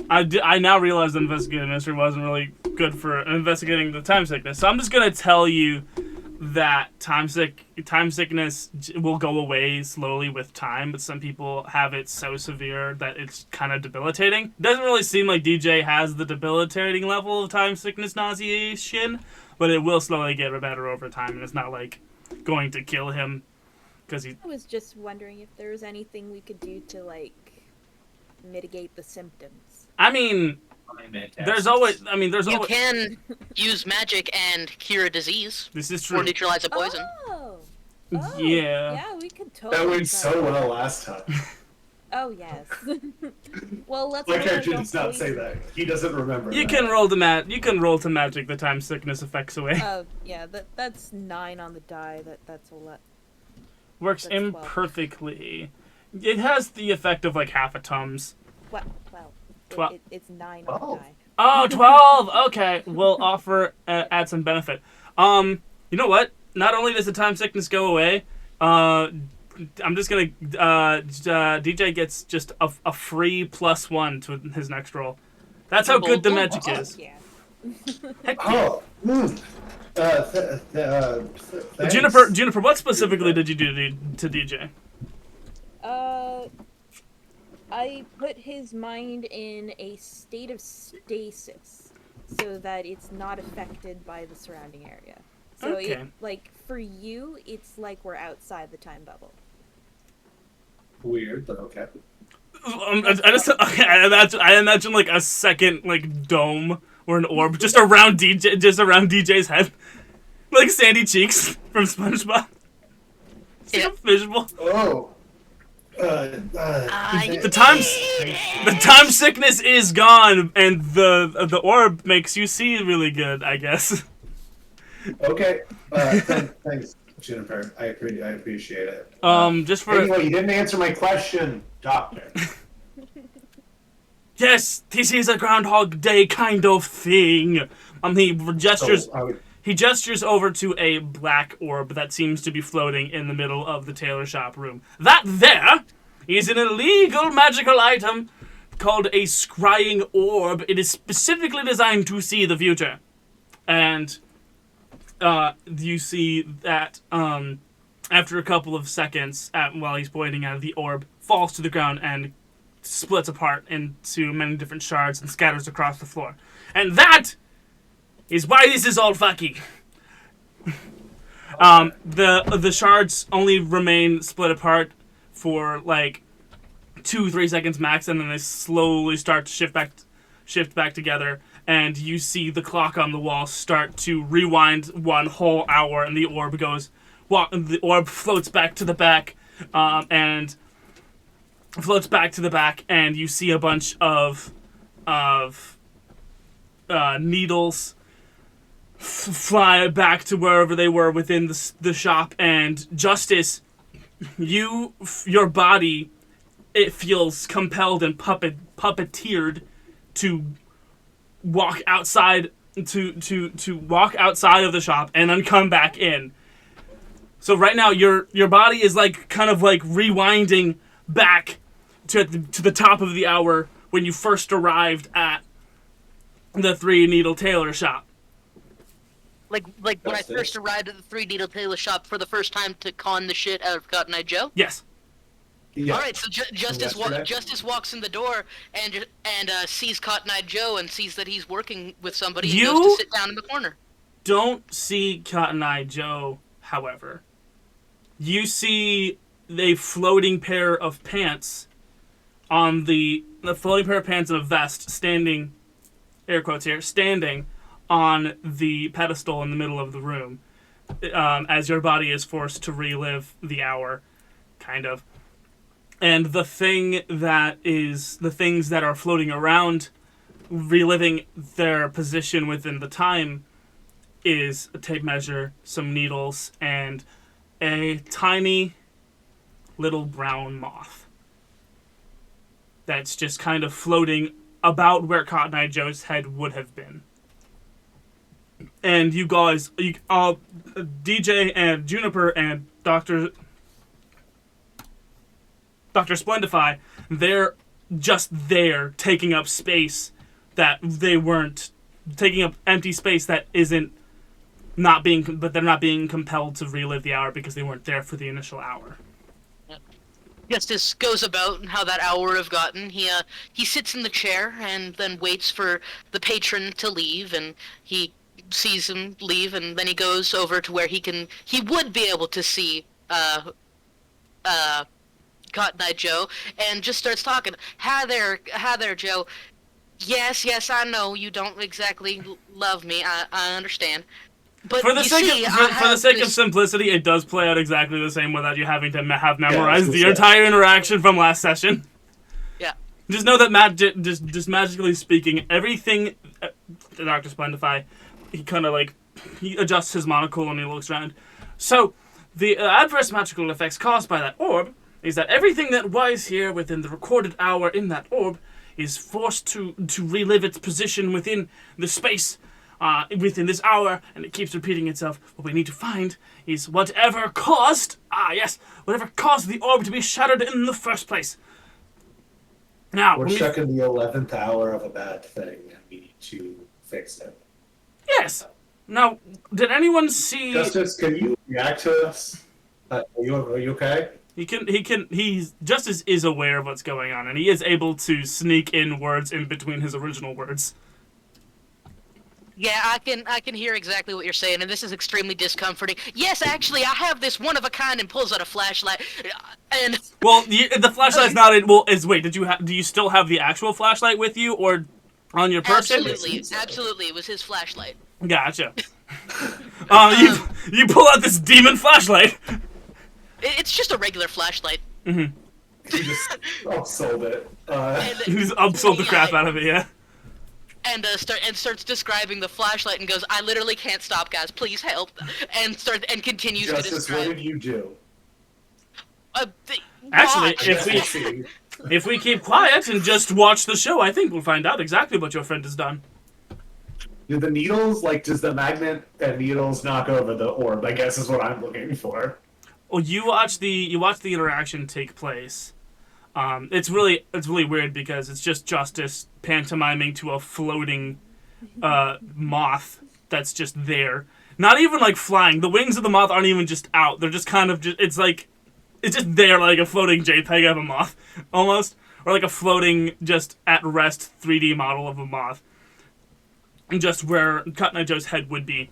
I now realize that investigating mystery wasn't really good for investigating the time sickness. So I'm just gonna tell you that time sickness will go away slowly with time, but some people have it so severe that it's kind of debilitating. It doesn't really seem like DJ has the debilitating level of time sickness nauseation, but it will slowly get better over time, and it's not like going to kill him. I was just wondering if there was anything we could do to, like, mitigate the symptoms. I mean, there's always... You can use magic and cure a disease. This is true. Or neutralize a poison. Oh, yeah. Yeah, we could totally... That went so well last time. Oh, yes. Well, let's... My character does not say that. He doesn't remember You can roll to magic the time sickness effects away. Oh, yeah, that's 9 on the die. That's a lot. Works imperfectly. It has the effect of like half a Tums. Well, it's 9 on the die. Oh, 12! Okay, we'll add some benefit. You know what? Not only does the time sickness go away, I'm just gonna DJ gets just a free +1 to his next roll. That's how good the magic is. Yeah. Juniper, what specifically did you do to DJ? I put his mind in a state of stasis so that it's not affected by the surrounding area. So, okay. For you, it's like we're outside the time bubble. Weird, but okay. I imagine like a second like dome or an orb just around DJ's head, like Sandy Cheeks from SpongeBob. It's like a fishbowl. Oh. The time sickness is gone, and the orb makes you see really good, I guess. Okay. Thanks, Juniper. I appreciate it. Just for anyway, you didn't answer my question, Doctor. Yes, this is a Groundhog Day kind of thing. He gestures over to a black orb that seems to be floating in the middle of the tailor shop room. That there is an illegal magical item called a scrying orb. It is specifically designed to see the future. And you see that after a couple of seconds, while he's pointing at it, the orb falls to the ground and splits apart into many different shards and scatters across the floor. And that is why this is all fucky. The shards only remain split apart for like 2-3 seconds max, and then they slowly start to shift back together, and you see the clock on the wall start to rewind 1 whole hour, and the orb floats back to the back, and you see a bunch of needles fly back to wherever they were within the shop. And Justice, your body, it feels compelled and puppeteered to walk outside to walk outside of the shop and then come back in. So right now your body is like kind of like rewinding back to the top of the hour when you first arrived at the 3 Needle Tailor shop. Like when I first arrived at the Three Needle Tailor shop for the first time to con the shit out of Cotton Eye Joe? Yes. Yeah. Alright, so Justice walks in the door and sees Cotton Eye Joe and sees that he's working with somebody and goes to sit down in the corner. Don't see Cotton Eye Joe, however. You see a floating pair of pants on the floating pair of pants and a vest standing, air quotes here, standing on the pedestal in the middle of the room, as your body is forced to relive the hour, kind of. And the things that are floating around, reliving their position within the time, is a tape measure, some needles, and a tiny little brown moth that's just kind of floating about where Cotton Eye Joe's head would have been. And you guys, DJ and Juniper and Dr. Splendify, they're just there taking up space that they weren't taking up, empty space that isn't but they're not being compelled to relive the hour because they weren't there for the initial hour. Justice goes about how that hour would have gotten. He sits in the chair and then waits for the patron to leave, and he sees him leave, and then he goes over to where he would be able to see Cotton Eye Joe, and just starts talking. Hi there, Joe. Yes, I know you don't exactly love me. I understand. But for the sake of simplicity, it does play out exactly the same without you having to have memorized the entire interaction from last session. Yeah. Just know that just magically speaking, everything. Dr. Splendify, he kind of he adjusts his monocle and he looks around. So, the adverse magical effects caused by that orb is that everything that was here within the recorded hour in that orb is forced to relive its position within the space within this hour, and it keeps repeating itself. What we need to find is whatever caused the orb to be shattered in the first place. Now, we're stuck in the 11th hour of a bad thing, and we need to fix it. Yes. Now, did anyone see... Justice, can you react to us? Are you okay? Justice is aware of what's going on, and he is able to sneak in words in between his original words. Yeah, I can hear exactly what you're saying, and this is extremely discomforting. Yes, actually, I have this one of a kind, and pulls out a flashlight, and... Well, the flashlight's not in... Well, wait, do you still have the actual flashlight with you, or on your person? Absolutely, it was his flashlight. Gotcha. You pull out this demon flashlight. It's just a regular flashlight. Mm-hmm. He just upsold it. He just upsold the crap out of it, yeah. And starts describing the flashlight and goes, "I literally can't stop, guys. Please help!" And continues to describe. Justice, what did you do? Actually, if we keep quiet and just watch the show, I think we'll find out exactly what your friend has done. Do the needles, does the magnet and needles knock over the orb? I guess is what I'm looking for. Well, you watch the interaction take place. It's really weird because it's just Justice pantomiming to a floating moth that's just there. Not even flying. The wings of the moth aren't even just out. They're just kind of it's just there like a floating JPEG of a moth almost, or like a floating just at rest 3D model of a moth. Just where Cotton Eye Joe's head would be.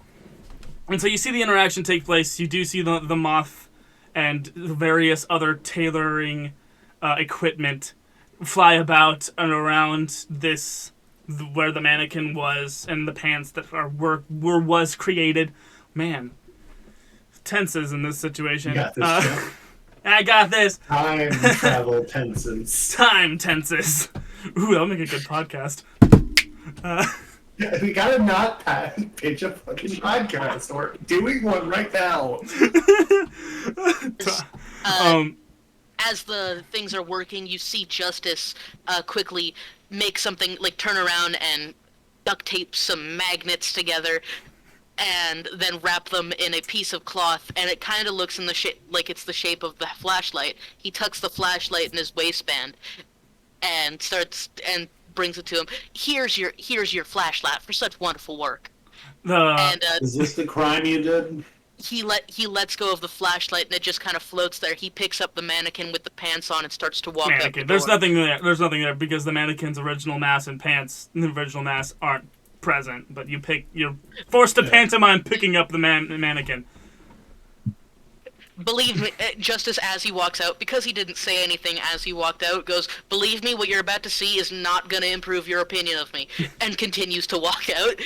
And so you see the interaction take place. You do see the moth and various other tailoring equipment fly about and around this, where the mannequin was and the pants that was created. Man, tenses in this situation. You got this, I got this. Time travel tenses. Time tenses. Ooh, that'll make a good podcast. We gotta not pitch a fucking podcast. We're doing one right now. As the things are working, you see Justice quickly make something, turn around and duct tape some magnets together, and then wrap them in a piece of cloth, and it kind of looks in the shape like it's the shape of the flashlight. He tucks the flashlight in his waistband, and brings it to him. Here's your flashlight for such wonderful work. Is this the crime you did? He lets go of the flashlight and it just kind of floats there. He picks up the mannequin with the pants on and starts to walk out the door. There's nothing there. There's nothing there because the mannequin's original mass and pants, the original mass, aren't present. But you're forced to pantomime picking up the mannequin. Believe me, just as he walks out, because he didn't say anything as he walked out, goes, believe me, what you're about to see is not going to improve your opinion of me, and continues to walk out.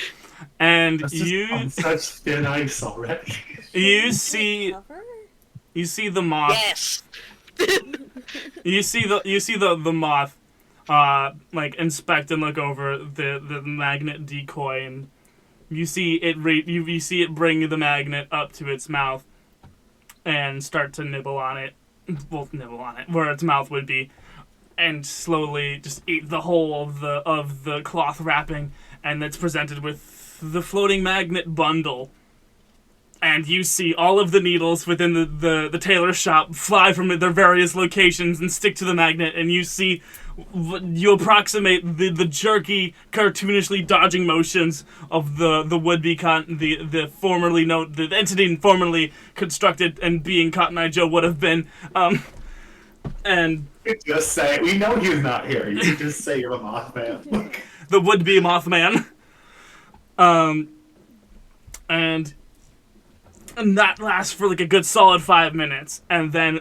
And on such thin ice already. You see the moth. Yes. you see the moth, like inspect and look over the magnet decoy, and you see it bring the magnet up to its mouth, and start to nibble on it, where its mouth would be, and slowly just eat the whole of the cloth wrapping, and it's presented with the floating magnet bundle. And you see all of the needles within the tailor shop fly from their various locations and stick to the magnet, and you approximate the jerky, cartoonishly dodging motions of the would-be the entity formerly constructed and being Cotton Eye Joe would have been. And you just say, we know he's not here. You can just say you're a Mothman. The would-be Mothman. And that lasts for like a good solid 5 minutes, and then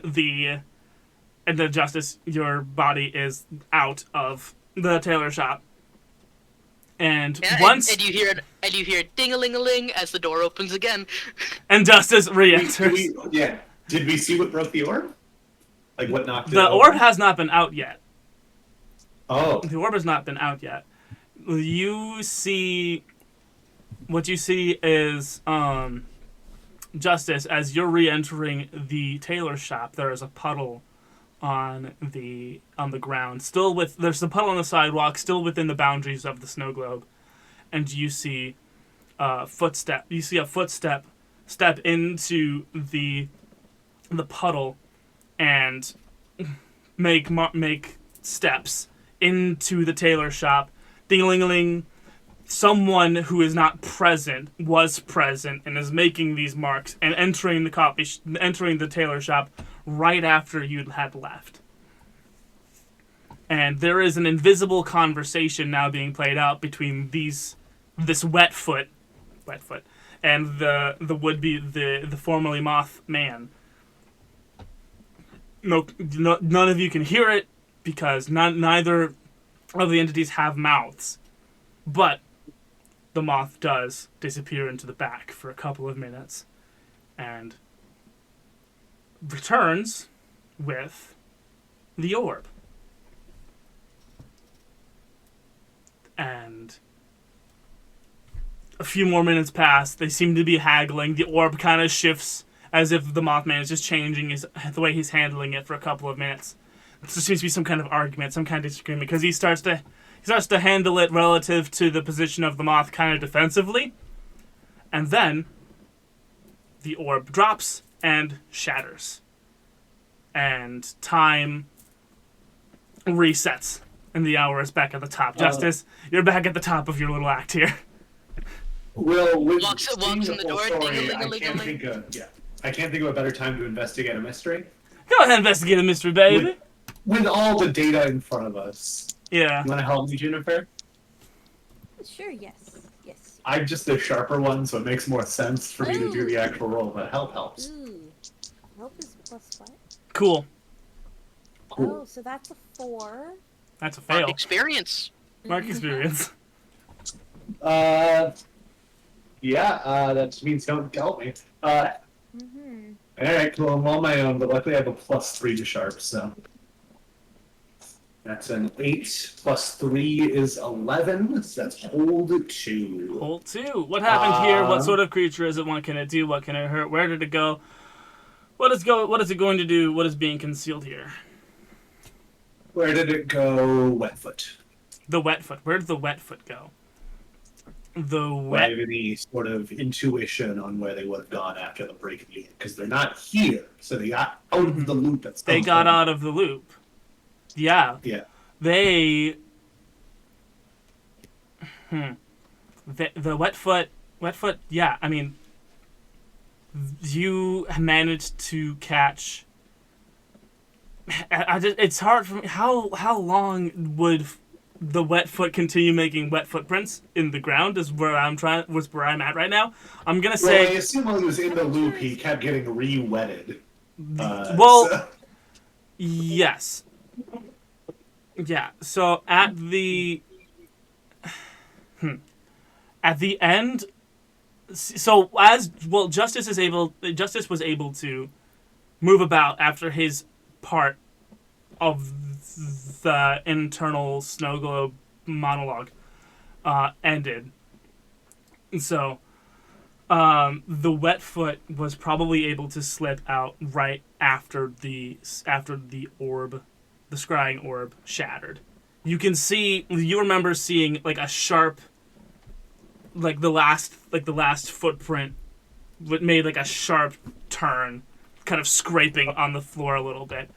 Justice, your body is out of the tailor shop. And once and you hear ding-a-ling-a-ling as the door opens again. And Justice re-enters. Did we see what broke the orb? Like what knocked it The over? orb has not been out yet. Oh. The orb has not been out yet. What you see is Justice, as you're re-entering the tailor shop, there is a puddle on the ground. There's a puddle on the sidewalk, still within the boundaries of the snow globe, and you see a footstep. You see a footstep step into the puddle and make steps into the tailor shop. Ding-a-ling-a-ling. Someone who is not present was present and is making these marks and entering the tailor shop right after you had left. And there is an invisible conversation now being played out between this wetfoot, and the would-be the formerly moth man. None of you can hear it because neither of the entities have mouths, but the moth does disappear into the back for a couple of minutes and returns with the orb. And a few more minutes pass. They seem to be haggling. The orb kind of shifts as if the Mothman is just changing the way he's handling it for a couple of minutes. There seems to be some kind of argument, some kind of disagreement, because he starts to handle it relative to the position of the moth kind of defensively. And then the orb drops and shatters. And time resets. And the hour is back at the top. Justice, you're back at the top of your little act here. Will walks in the door. I can't think of a better time to investigate a mystery. Go ahead and investigate a mystery, baby. With all the data in front of us. Yeah. You want to help me, Juniper? Sure, yes. I'm just the sharper one, so it makes more sense for me to do the actual roll, but help helps. Ooh. Help is +5. Cool. Oh, so that's a 4. That's a fail. Mark experience. Mark experience. That means don't help me. Alright, cool, I'm on my own, but luckily I have a +3 to sharp, so. That's an 8 plus 3 is 11, so that's hold 2. Hold 2. What happened here? What sort of creature is it? What can it do? What can it hurt? Where did it go? What is it going to do? What is being concealed here? Where did it go? Wetfoot. The Wetfoot. Where did the Wetfoot go? Do I have any sort of intuition on where they would have gone after the break in? Because they're not here, so they got out of the loop at some They got out of the loop. Yeah. Yeah. The Wetfoot Wetfoot, yeah, I mean, you managed to catch... it's hard for me. How long would the Wetfoot continue making wet footprints in the ground is where I'm at right now. I'm going to say... Well, I assume while he was in the loop, he kept getting re-wetted. Yes. Yeah, so at the end, so Justice was able to move about after his part of the internal snow globe monologue ended. So the Wetfoot was probably able to slip out right after the orb, the scrying orb, shattered. You remember seeing like a sharp, like the last footprint made like a sharp turn, kind of scraping on the floor a little bit,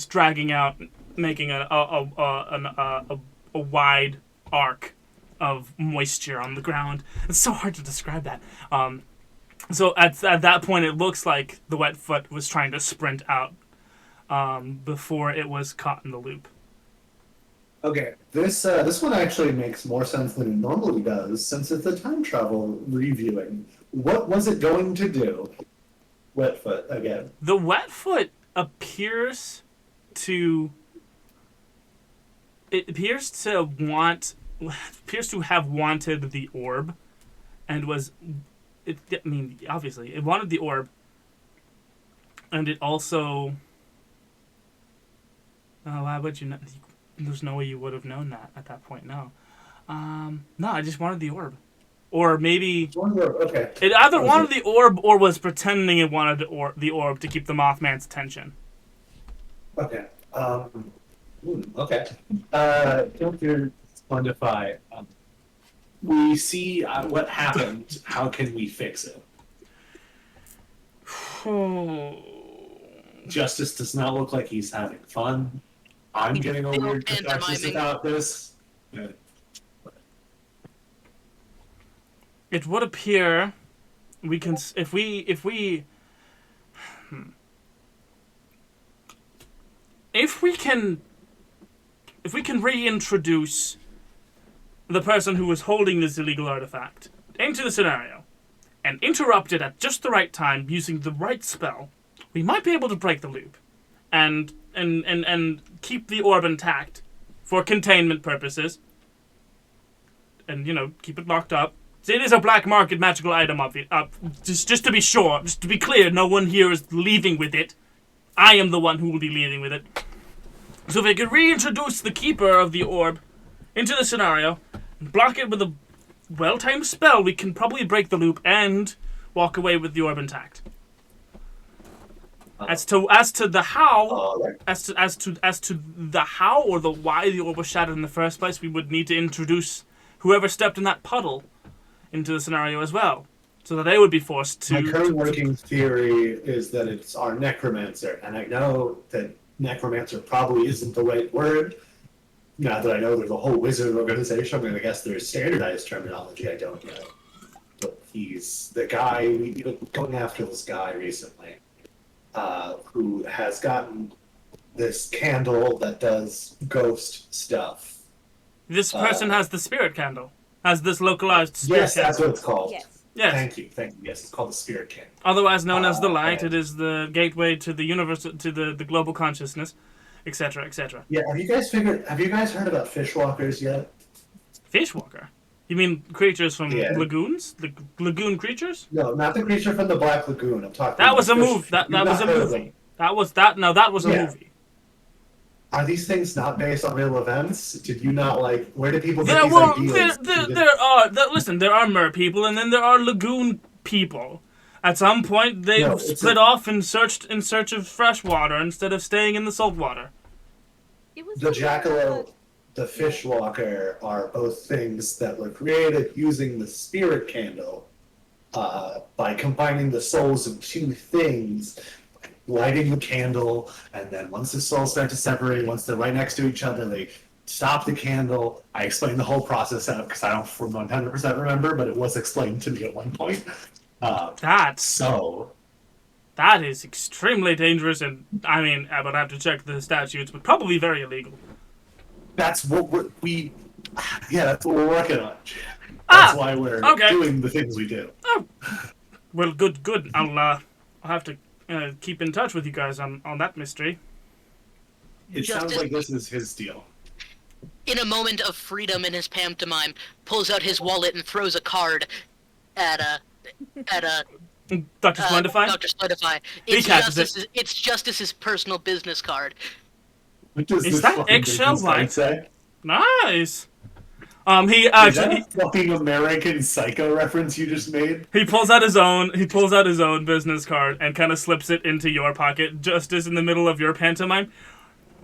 dragging out, making a wide arc of moisture on the ground. It's so hard to describe that. So at that point, it looks like the Wetfoot was trying to sprint out before it was caught in the loop. Okay, this one actually makes more sense than it normally does, since it's a time travel reviewing. What was it going to do? Wetfoot again. The Wetfoot appears to have wanted the orb, and obviously it wanted the orb, and it also. Why would you not? There's no way you would have known that at that point. No, no, I just wanted the orb, or maybe okay. It either wanted the orb or was pretending it wanted the orb to keep the Mothman's attention. Okay. Okay. Don't you quantify? We see what happened. How can we fix it? Justice does not look like he's having fun. I'm getting a weird catharsis about this. It would appear we can if we can reintroduce the person who was holding this illegal artifact into the scenario and interrupt it at just the right time using the right spell, we might be able to break the loop and keep the orb intact for containment purposes, and keep it locked up. So it is a black market magical item, just to be sure, just to be clear, no one here is leaving with it. I am the one who will be leaving with it. So if we could reintroduce the keeper of the orb into the scenario and block it with a well-timed spell, we can probably break the loop and walk away with the orb intact. As to the how, as to the how or the why the orb was shattered in the first place, we would need to introduce whoever stepped in that puddle into the scenario as well, so that they would be forced to... My current working theory is that it's our necromancer, and I know that necromancer probably isn't the right word. Now that I know there's a whole wizard organization, I'm going to guess there's standardized terminology, I don't know. But he's the guy, we've been going after this guy recently, who has gotten this candle that does ghost stuff. This person has the spirit candle. Has this localized spirit candle. Yes, that's what it's called. Yes. Thank you. Yes, it's called the spirit candle. Otherwise known as the light, it is the gateway to the universe, to the global consciousness, etc., etc. Yeah, have you guys heard about fishwalkers yet? Fishwalker? You mean creatures from lagoons? Lagoon creatures? No, not the creature from the Black Lagoon. I'm talking. That was a movie. That was a movie. That was a movie. Are these things not based on real events? Did you not where do people get these ideas? There are mer people, and then there are lagoon people. At some point, they split off and search of fresh water instead of staying in the salt water. The jackalope, the fishwalker are both things that were created using the spirit candle, by combining the souls of two things. Lighting the candle, and then once the souls start to separate, once they're right next to each other, they stop the candle. I explained the whole process out because I don't 100% remember, but it was explained to me at one point. That is extremely dangerous, and I mean, I would have to check the statutes, but probably very illegal. That's what that's what we're working on. That's why we're doing the things we do. Oh, well, good. I'll have to keep in touch with you guys on that mystery. It sounds like this is his deal. In a moment of freedom in his pantomime, pulls out his wallet and throws a card at Dr. Splendify? Dr. Splendify. It's Justice's personal business card. Is that eggshell white? Nice. He actually. Is that a fucking American Psycho reference you just made? He pulls out his own business card and kind of slips it into your pocket, just as in the middle of your pantomime.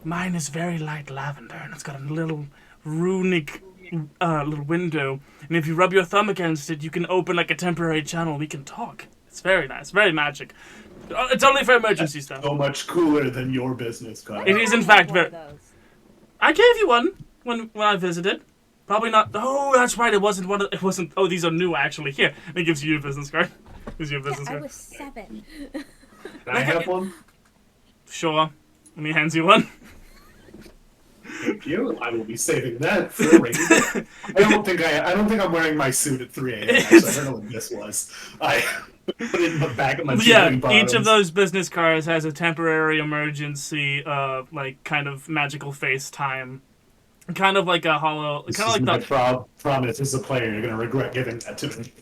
Mine is very light lavender, and it's got a little runic little window. And if you rub your thumb against it, you can open like a temporary channel. We can talk. It's very nice, very magic. It's only for emergency stuff. So much cooler than your business card. It is in fact very. I gave you one when I visited. Probably not. Oh, that's right. It wasn't one of. It wasn't. Oh, these are new actually. Here, it gives you a business card. Gives you a business card. I was 7. Can I have one? Sure. And he hands you one. Thank you. I will be saving that for a rainy day. I don't think I'm wearing my suit at 3 a.m. Actually, I don't know what this was. I put it in the back of my each of those business cards has a temporary emergency, like kind of magical FaceTime. Kind of like a hollow. This kind of is like my promise as a player. You're gonna regret giving that to me.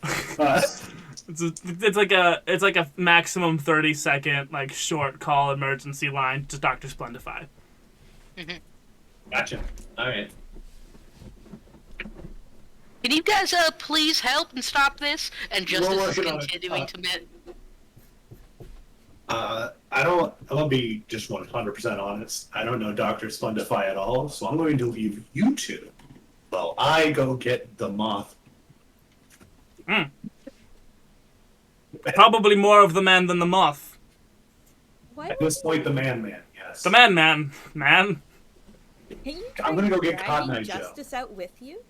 It's like a maximum 30-second like short call emergency line to Dr. Splendify. Mm-hmm. Gotcha. All right. Can you guys please help and stop this? And Justice is continuing to admit. I'll be just 100% honest. I don't know Dr. Splendify at all, so I'm going to leave you two while I go get the moth. Probably more of the man than the moth. At this point, the man, yes. The man. I'm gonna go get Cotton Eye Joe. Justice out with you?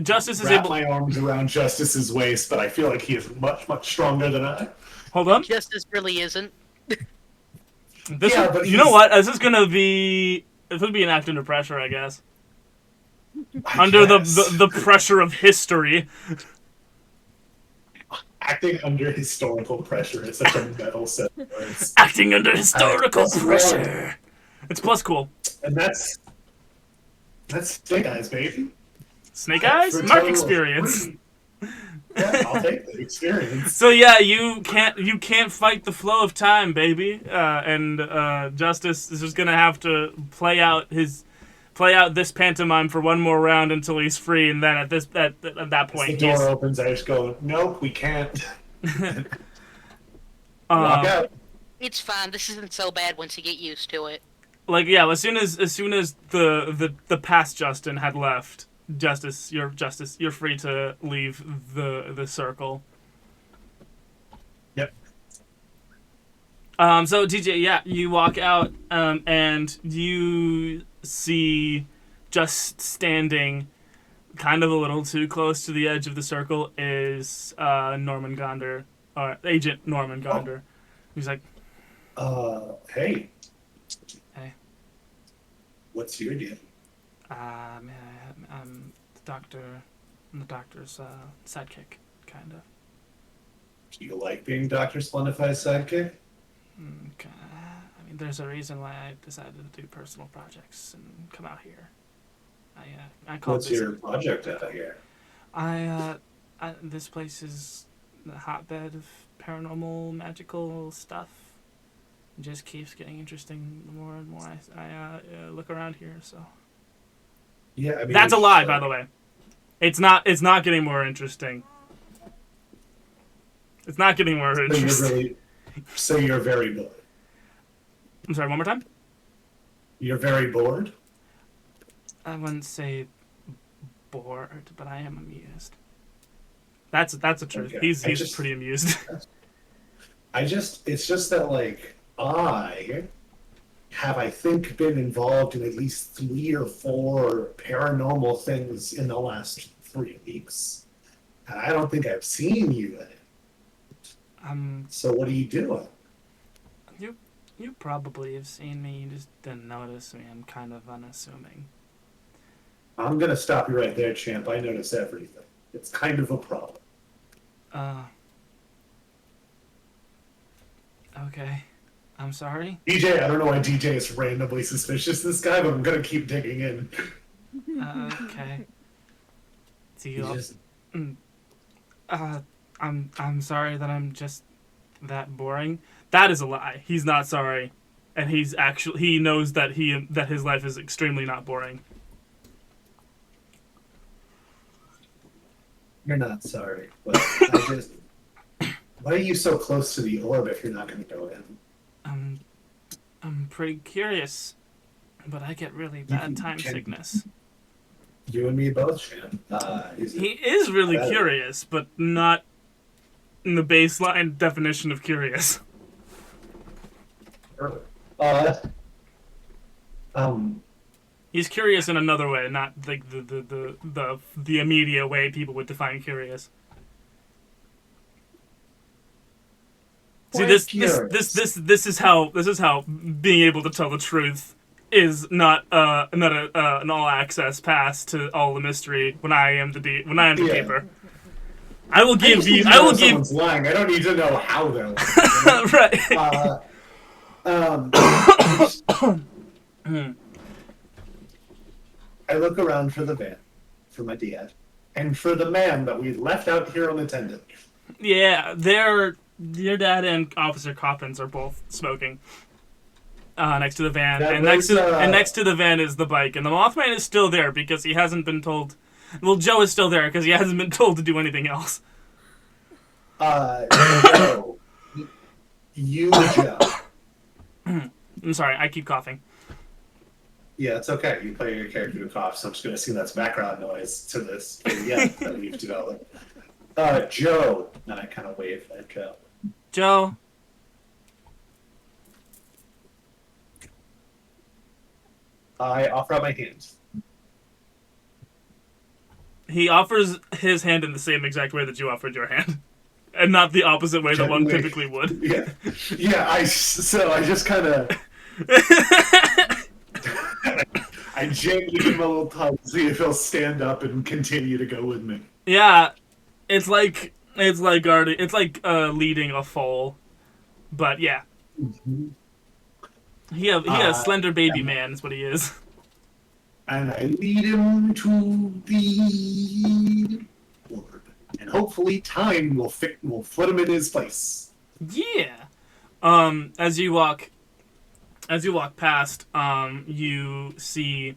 Justice is wrap my arms around Justice's waist, but I feel like he is much, much stronger than I. Hold on. Justice really isn't. You know what? This would be an act under pressure, I guess. Under the pressure of history. Acting under historical pressure is such a metal set of words. Acting under historical pressure. It's plus cool. And that's Snake Eyes, baby. Snake Eyes? Mark experience. Yeah, I'll take the experience. So yeah, you can't fight the flow of time, baby. And Justice is just gonna have to play out this pantomime for one more round until he's free, and then at that point, as the door opens, I just go, "Nope, we can't." Walk out. It's fine. This isn't so bad once you get used to it. Like as soon as the past Justin had left, Justice, you're free to leave the circle. Yep. So TJ, yeah, you walk out, and you see just standing, kind of a little too close to the edge of the circle, is Norman Gonder, or Agent Norman Gonder. He's like, hey. Hey. What's your deal? I'm the doctor's sidekick, kind of. Do you like being Dr. Splendify's sidekick? Okay. I mean, there's a reason why I decided to do personal projects and come out here. I call What's your project out here? This place is the hotbed of paranormal, magical stuff. It just keeps getting interesting the more and more I look around here. So. Yeah, I mean, that's a lie, by the way. It's not getting more interesting. It's not getting more interesting. So you're very bored. I'm sorry, one more time? You're very bored? I wouldn't say bored, but I am amused. That's the truth. Okay. He's pretty amused. It's just that, like, I have, I think, been involved in at least 3 or 4 paranormal things in the last 3 weeks. And I don't think I've seen you in it. So what are you doing? You probably have seen me, you just didn't notice me. I'm kind of unassuming. I'm going to stop you right there, champ. I notice everything. It's kind of a problem. Okay. I'm sorry. DJ, I don't know why DJ is randomly suspicious this guy, but I'm going to keep digging in. Okay. Do you... Just... I'm sorry that I'm just that boring. That is a lie. He's not sorry. And he knows that his life is extremely not boring. You're not sorry. But why are you so close to the orb if you're not going to go in? I'm pretty curious, but I get really bad time sickness. You and me both, champ. He is really curious, but not in the baseline definition of curious. He's curious in another way, not like the immediate way people would define curious. See, this is how being able to tell the truth is not an all access pass to all the mystery when I am the keeper. I will give you. I will give. Someone's lying. I don't need to know how they're lying. Right. I look around for the van, for my dad, and for the man that we left out here unattended. Yeah, your dad and Officer Coppins are both smoking next to the van, next to the van is the bike, and the Mothman is still there because he hasn't been told. Well, Joe is still there because he hasn't been told to do anything else. Joe. You, Joe. I'm sorry, I keep coughing. Yeah, it's okay. You play your character to cough, so I'm just going to assume that's background noise to this vignette that we've developed. Joe. And I kind of wave at Joe. Joe. I offer out my hands. He offers his hand in the same exact way that you offered your hand. And not the opposite way that one typically would. Yeah. Yeah, I just kind of... I gently give him a little tug to see if he'll stand up and continue to go with me. Yeah, it's like leading a foal, but yeah. Mm-hmm. He a slender baby man is what he is. And I lead him to the orb, and hopefully time will put him in his place. Yeah. As you walk past, you see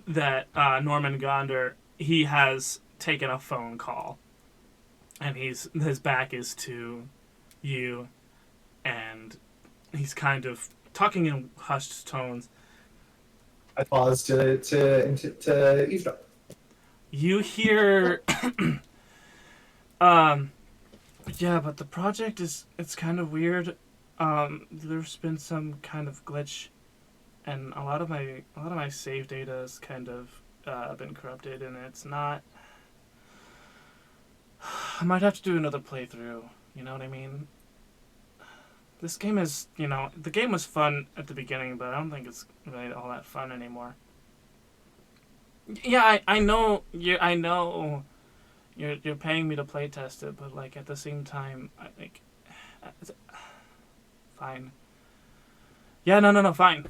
that Norman Gonder, he has taken a phone call, and his back is to you, and he's kind of talking in hushed tones. I pause to eavesdrop. You hear, yeah, but the project it's kind of weird. There's been some kind of glitch, and a lot of my save data has kind of been corrupted, and it's not. I might have to do another playthrough. You know what I mean? This game is, the game was fun at the beginning, but I don't think it's really all that fun anymore. Yeah, I know you're paying me to play test it, but like at the same time, fine. Yeah, no, fine.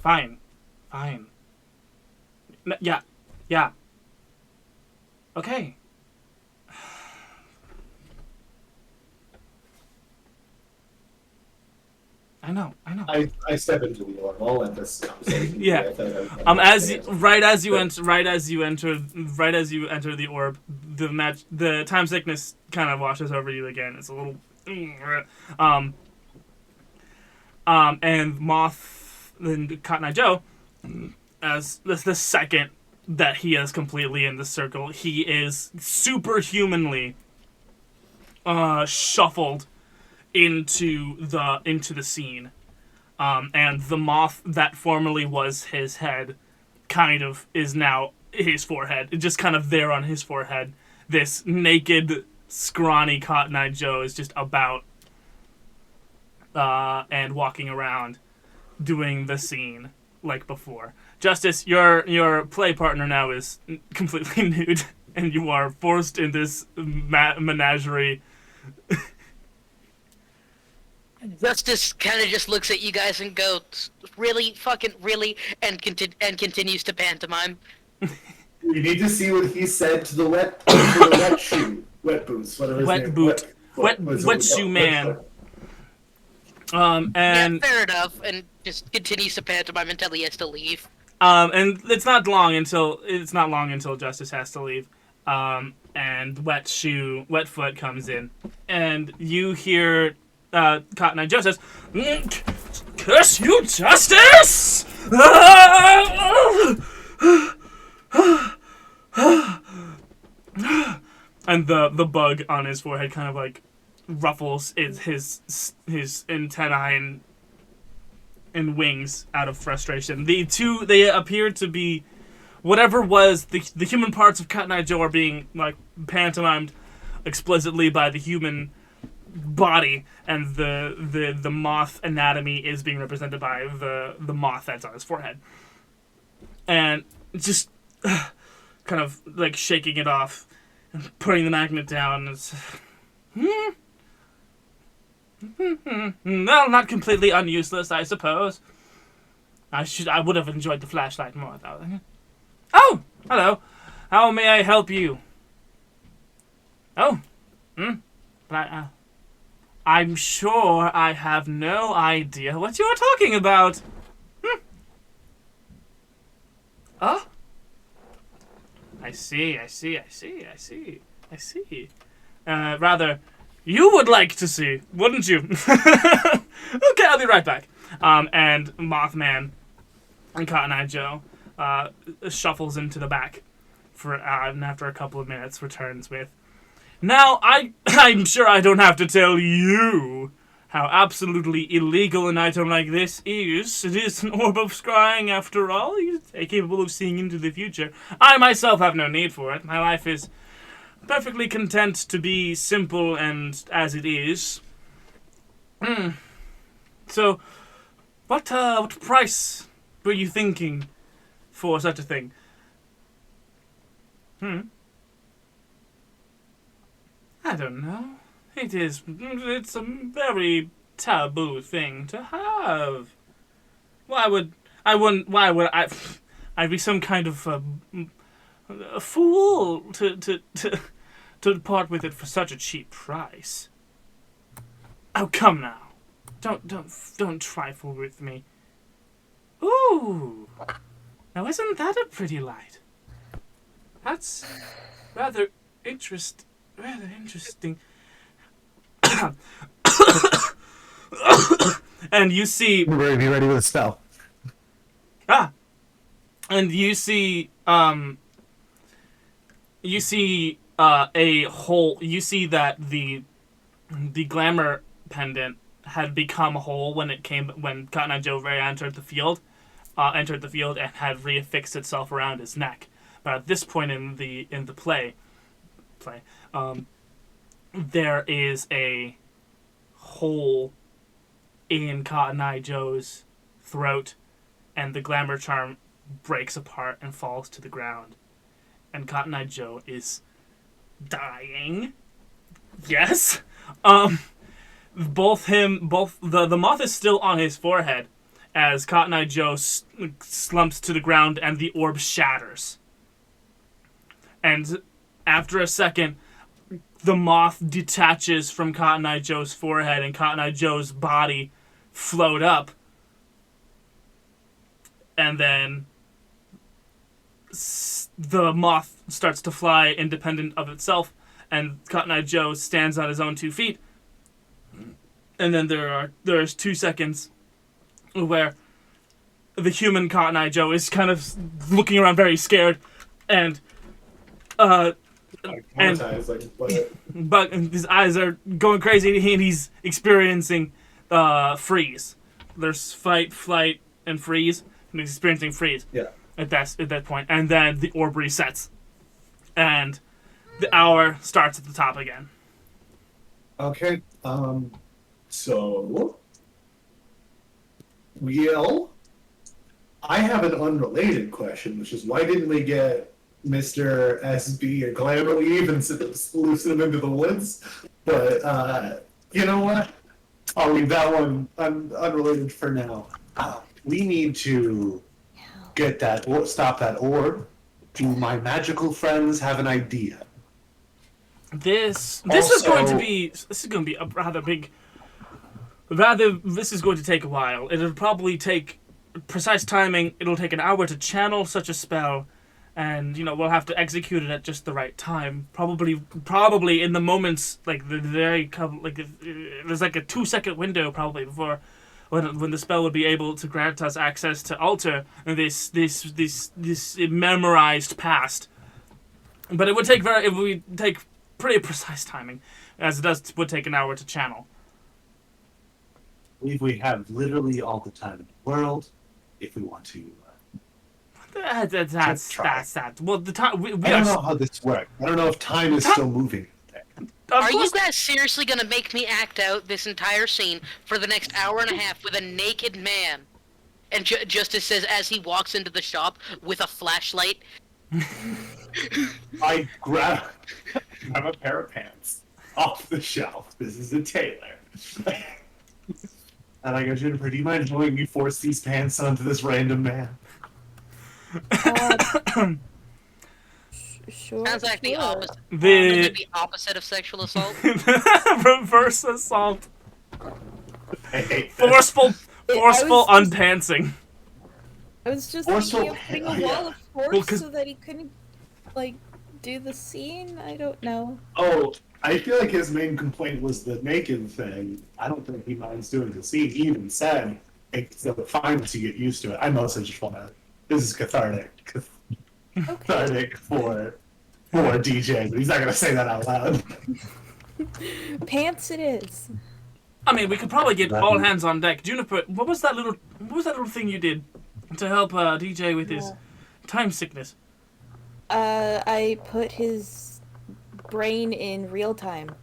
Yeah. Okay. I know. I step into the orb. I'll end this conversation. Yeah. As you enter the orb, the time sickness kind of washes over you again. It's a little, and Moth and Cotton Eye Joe, as the second that he is completely in the circle, he is superhumanly shuffled into the scene, and the moth that formerly was his head kind of is now his forehead. It's just kind of there on his forehead. This naked, scrawny Cotton Eye Joe is just about and walking around doing the scene like before. Justice, your play partner now is completely nude, and you are forced in this menagerie. Justice kind of just looks at you guys and goes, "Really, fucking really," and continues to pantomime. You need to see what he said to the wet shoe, wet boots, whatever his Wet name. boot, wet shoe man. And yeah, fair enough, and just continues to pantomime until he has to leave. And it's not long until Justice has to leave. And Wetfoot comes in, and you hear Cotton Eye Joe says, "Curse you, Justice!" And the bug on his forehead kind of like ruffles his antennae and wings out of frustration. They appear to be whatever was the human parts of Cotton Eye Joe are being like pantomimed explicitly by the human body, and the moth anatomy is being represented by the moth that's on his forehead, and just kind of like shaking it off and putting the magnet down. It's, well, not completely unuseless, I suppose. I would have enjoyed the flashlight more, though. Oh, hello. How may I help you? Oh, but I'm sure I have no idea what you're talking about. Oh, I see. Rather, you would like to see, wouldn't you? Okay, I'll be right back. And Mothman and Cotton Eye Joe shuffles into the back and after a couple of minutes returns with, "Now, I'm sure I don't have to tell you how absolutely illegal an item like this is. It is an orb of scrying, after all. It's capable of seeing into the future. I myself have no need for it. My life is perfectly content to be simple and as it is. So, what price were you thinking for such a thing?" I don't know. It's a very taboo thing to have. I'd be some kind of a fool to part with it for such a cheap price. Oh, come now. Don't trifle with me. Ooh. Now isn't that a pretty light? That's rather interesting. And you see... Be ready with a spell. And you see... a hole... You see that the glamour pendant had become whole when Cotton Eye Joe entered the field and had reaffixed itself around his neck. But at this point in the play, there is a hole in Cotton Eye Joe's throat, and the glamour charm breaks apart and falls to the ground. And Cotton Eye Joe is dying. Yes. The moth is still on his forehead as Cotton Eye Joe slumps to the ground and the orb shatters. And after a second, the moth detaches from Cotton Eye Joe's forehead and Cotton Eye Joe's body float up. And then the moth starts to fly independent of itself, and Cotton Eye Joe stands on his own 2 feet. And then there's 2 seconds where the human Cotton Eye Joe is kind of looking around very scared, and but his eyes are going crazy, and he's experiencing freeze. there's fight, flight, and freeze. And he's experiencing freeze. Yeah. At that point, and then the orb resets, and the hour starts at the top again. Okay. So, I have an unrelated question, which is why didn't we get Mr. SB or Glamour Leave and loosen him into the woods? But you know what? I'll leave that one unrelated for now. We need to get that or stop that orb. Do my magical friends have an idea? This is going to be a rather big. This is going to take a while. It'll probably take precise timing. It'll take an hour to channel such a spell, and we'll have to execute it at just the right time. Probably in the moments like there's like a 2-second window probably before. When the spell would be able to grant us access to alter this memorized past, but it would take pretty precise timing, as it would take an hour to channel. I believe we have literally all the time in the world if we want to. That's that. Well, the time I don't know how this works. I don't know if time is still moving. Are you guys seriously gonna make me act out this entire scene for the next hour and a half with a naked man? And Justice says as he walks into the shop with a flashlight. I grab a pair of pants off the shelf. This is a tailor. And I go, Juniper, do you mind letting me force these pants onto this random man? Sure. Sounds like the opposite. The opposite of sexual assault. reverse assault. I hate this. Forceful unpantsing. I was just Forceful thinking of putting a wall of force Well, so that he couldn't, do the scene. I don't know. Oh, I feel like his main complaint was the naked thing. I don't think he minds doing the scene. He even said, it's fine once you get used to it. I mostly just want to... This is cathartic. Cathartic for DJ, but he's not going to say that out loud. Pants it is. I mean, we could probably get all hands on deck. Juniper, what was that little thing you did to help DJ with his time sickness? I put his brain in real time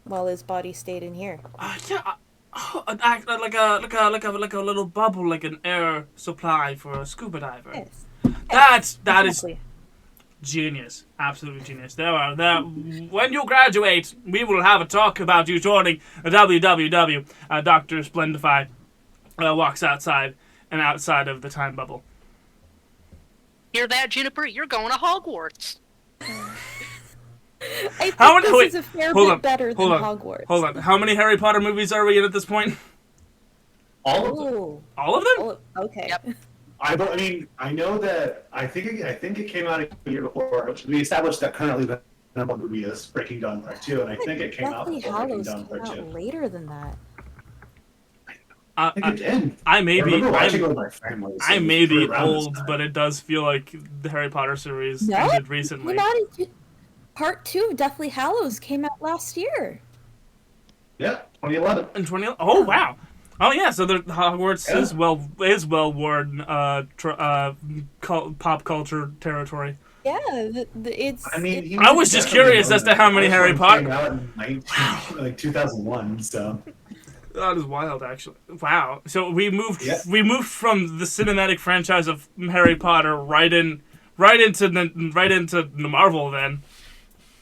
while his body stayed in here. Like a little bubble, like an air supply for a scuba diver. Yes. That is genius, absolutely genius. When you graduate, we will have a talk about you joining a WWW. Dr. Splendify walks outside of the time bubble. Hear that, Juniper? You're going to Hogwarts. I think this is a fair bit better than Hogwarts. Hold on. How many Harry Potter movies are we in at this point? All of them. All of them? Okay. Yep. I know that. I think it came out a year before. We established that currently the number one movie is Breaking Dawn Part 2, and I think it came out before Breaking Dawn Part 2. Later than that. I think it did. I may be around old, but it does feel like the Harry Potter series ended recently. Part 2 of Deathly Hallows came out last year. Yeah, 2011. In 2011? Oh, wow. Oh, yeah, so the Hogwarts is well-worn pop culture territory. Yeah, it's... I was just curious as to how many Harry Potter... came out in 2001, so... That is wild, actually. Wow. So we moved from the cinematic franchise of Harry Potter right into the Marvel then.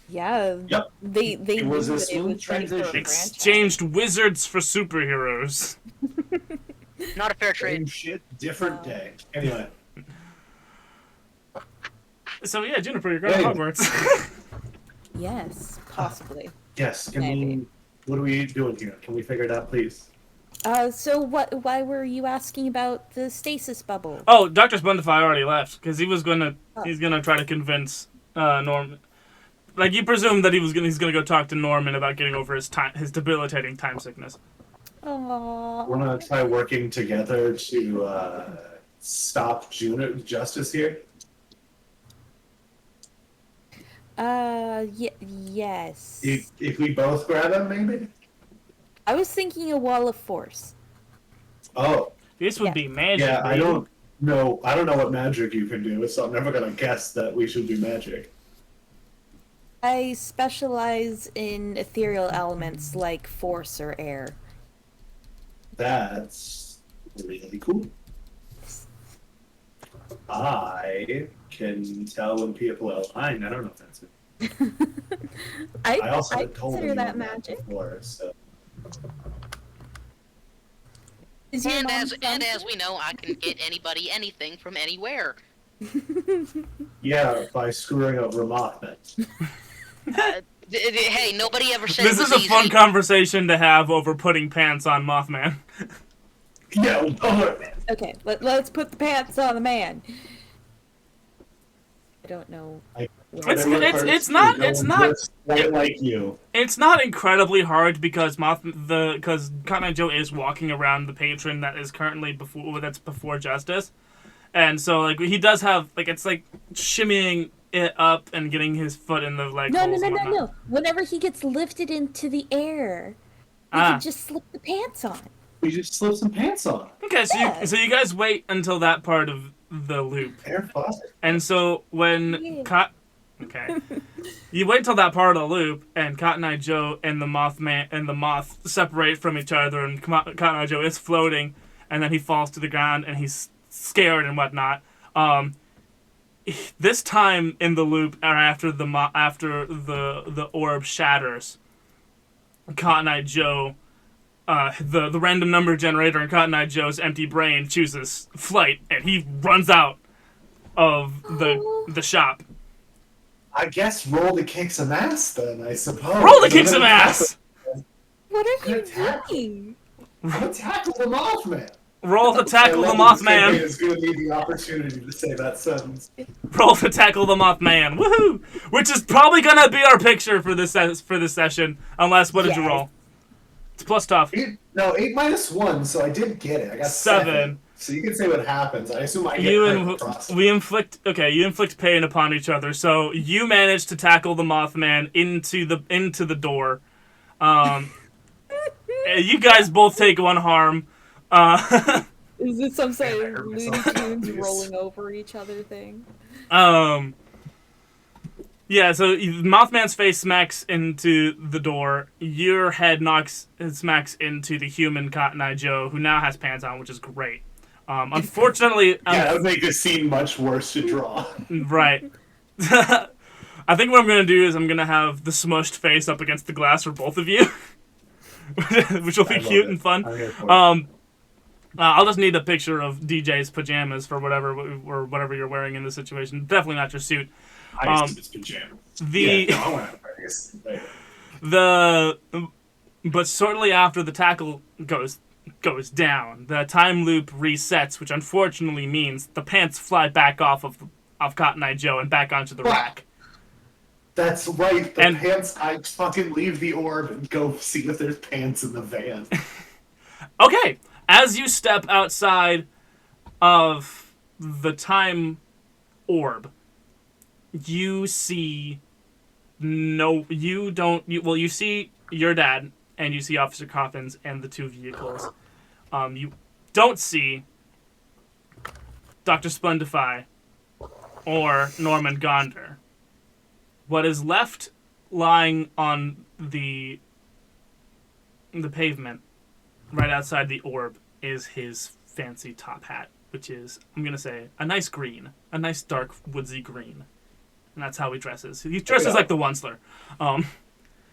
Yeah. Yep. They it was a smooth transition. Exchanged wizards for superheroes. Not a fair trade. Same shit, different day. Anyway. So yeah, Juniper, you're going to Hogwarts. Yes, possibly. Yes. What are we doing here? Can we figure it out, please? So why were you asking about the stasis bubble? Oh, Dr. Splendify already left because he's gonna try to convince Norman. Like, you presumed that he's gonna go talk to Norman about getting over his debilitating time sickness. Aww. We're gonna try working together to stop Justice here. Yes. If we both grab him, maybe? I was thinking a wall of force. Oh. This would be magic. Yeah, baby. I don't know what magic you can do, so I'm never gonna guess that we should do magic. I specialize in ethereal elements like force or air. That's really cool. I can tell when people are lying. I don't know if that's it. I also I told consider you that magic. before, so. Is your And mom as we know, I can get anybody anything from anywhere. Yeah, by screwing over Mothman. Hey, nobody ever said This it was is a fun easy. conversation to have over putting pants on Mothman. Yeah, Okay, let's put the pants on the man. I don't know. It's not like you. It's not incredibly hard because because Cotton Eye Joe is walking around the patron that is currently before justice, and so like he does have like it's like shimmying it up and getting his foot in the like holes and whatnot. No. Whenever he gets lifted into the air, we can just slip the pants on. We just slip some pants on. Okay, so you guys wait until that part of the loop. Air faucet. And so when you wait till that part of the loop, and Cotton Eye Joe and the Mothman and the moth separate from each other, and Cotton Eye Joe is floating, and then he falls to the ground, and he's scared and whatnot. This time in the loop, or after the orb shatters, Cotton Eye Joe. The random number generator in Cotton Eye Joe's empty brain chooses flight, and he runs out of the shop. I guess roll to kick some ass then, I suppose. Roll to kick some ass! What are you doing? I'm gonna tackle the Mothman. Roll to tackle the Mothman. It's gonna need the opportunity to say that sentence. Roll to tackle the Mothman. Woohoo! Which is probably gonna be our picture for this session. Unless, what did you roll? It's plus tough. 8 minus 1, so I did get it. I got 7. So you can say what happens. I assume I get you inflict pain upon each other. So you manage to tackle the Mothman into the door. You guys both take 1 harm. Is this some sort of Looney Tunes rolling over each other thing? Yeah, so Mothman's face smacks into the door. Your head smacks into the human Cotton Eye Joe, who now has pants on, which is great. Unfortunately... that would make the scene much worse to draw. Right. I think what I'm going to do is I'm going to have the smushed face up against the glass for both of you. Which will be cute and fun. I'll just need a picture of DJ's pajamas for whatever you're wearing in this situation. Definitely not your suit. I assume it's pajamas. But shortly after the tackle goes down, the time loop resets, which unfortunately means the pants fly back off of Cotton Eye Joe and back onto the rack. That's right. Pants. I fucking leave the orb and go see if there's pants in the van. Okay, as you step outside of the time orb, you see you see your dad and you see Officer Coffins and the 2 vehicles. You don't see Dr. Splendify or Norman Gonder. What is left lying on the pavement right outside the orb is his fancy top hat, which is, I'm going to say, a nice green. A nice dark woodsy green. And that's how he dresses. He dresses like the Onceler.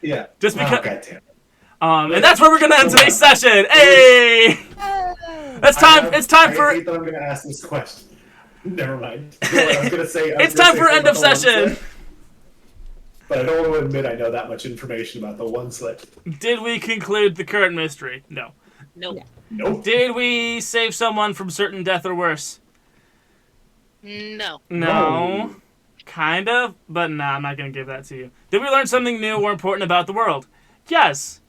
Yeah. Just because... Oh, God damn it. And that's where we're going to end today's session. Hey! It's time for... I hate that I'm going to ask this question. Never mind. I was going to say... It's time for end of session! But I don't want to admit I know that much information about the One-Slit. Did we conclude the current mystery? No. Nope. Did we save someone from certain death or worse? No. No. Kind of, but nah, I'm not going to give that to you. Did we learn something new or important about the world? Yes.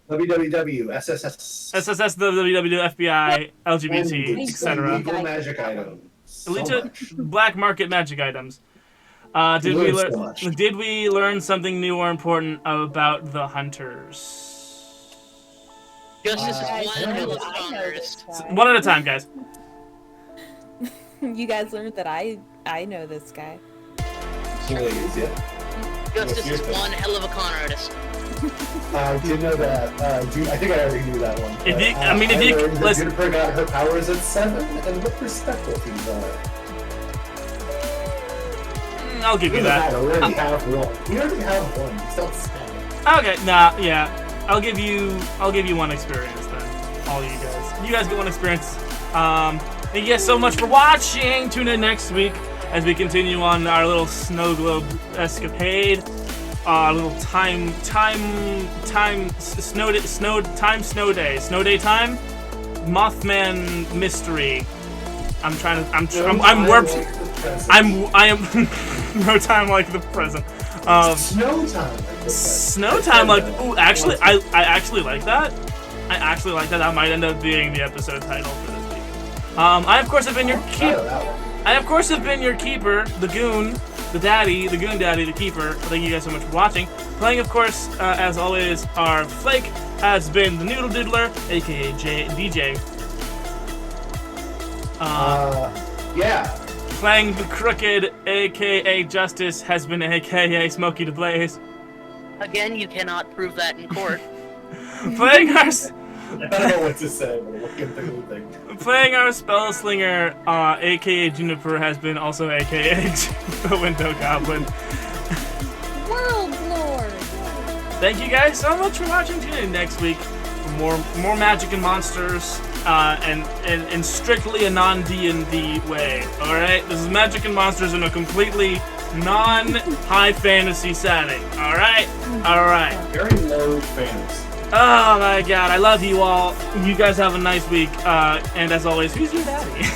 www, SSS. SSS, the WWF, FBI, LGBT, etc. Illegal magic items. Black market magic items. Did we learn something new or important about the hunters? Justice is Guys, one learned hell of that a I con know artist. this guy. One at a time, guys. You guys learned that I know this guy. Please, yeah. Justice is one hell of a con artist. I did know that. I think I already knew that one. If you- But, I mean, if you- learned that listen- Juniper got her powers at 7, and what her specialties are. I'll give you that. I already have one. We already have one. You don't spell it. Okay, nah, yeah. I'll give you one experience then. All you guys. You guys get one experience. Thank you guys so much for watching. Tune in next week as we continue on our little snow globe escapade. Little snow day time. Mothman mystery. I am no time like the present. Snow time. Snow time, like, ooh, actually, I actually like that. I actually like that. That might end up being the episode title for this week. I of course have been your keeper, the goon, the goon daddy, the keeper. Thank you guys so much for watching. Playing, of course, as always, our Flake has been the Noodle-Doodler, aka DJ. Yeah. Playing the Crooked, aka Justice, has been aka smokytheblaze. Again, you cannot prove that in court. Playing our I don't know what to say, but I can't think of anything. Playing our spell slinger, aka Juniper, has been also aka the Window Goblin. World Lord! Thank you guys so much for watching. Tune in next week for more magic and monsters, and strictly a non-D&D way. All right, this is magic and monsters in a completely non-high fantasy setting. All right. Very low fantasy. Oh my God, I love you all. You guys have a nice week. And as always, who's your daddy?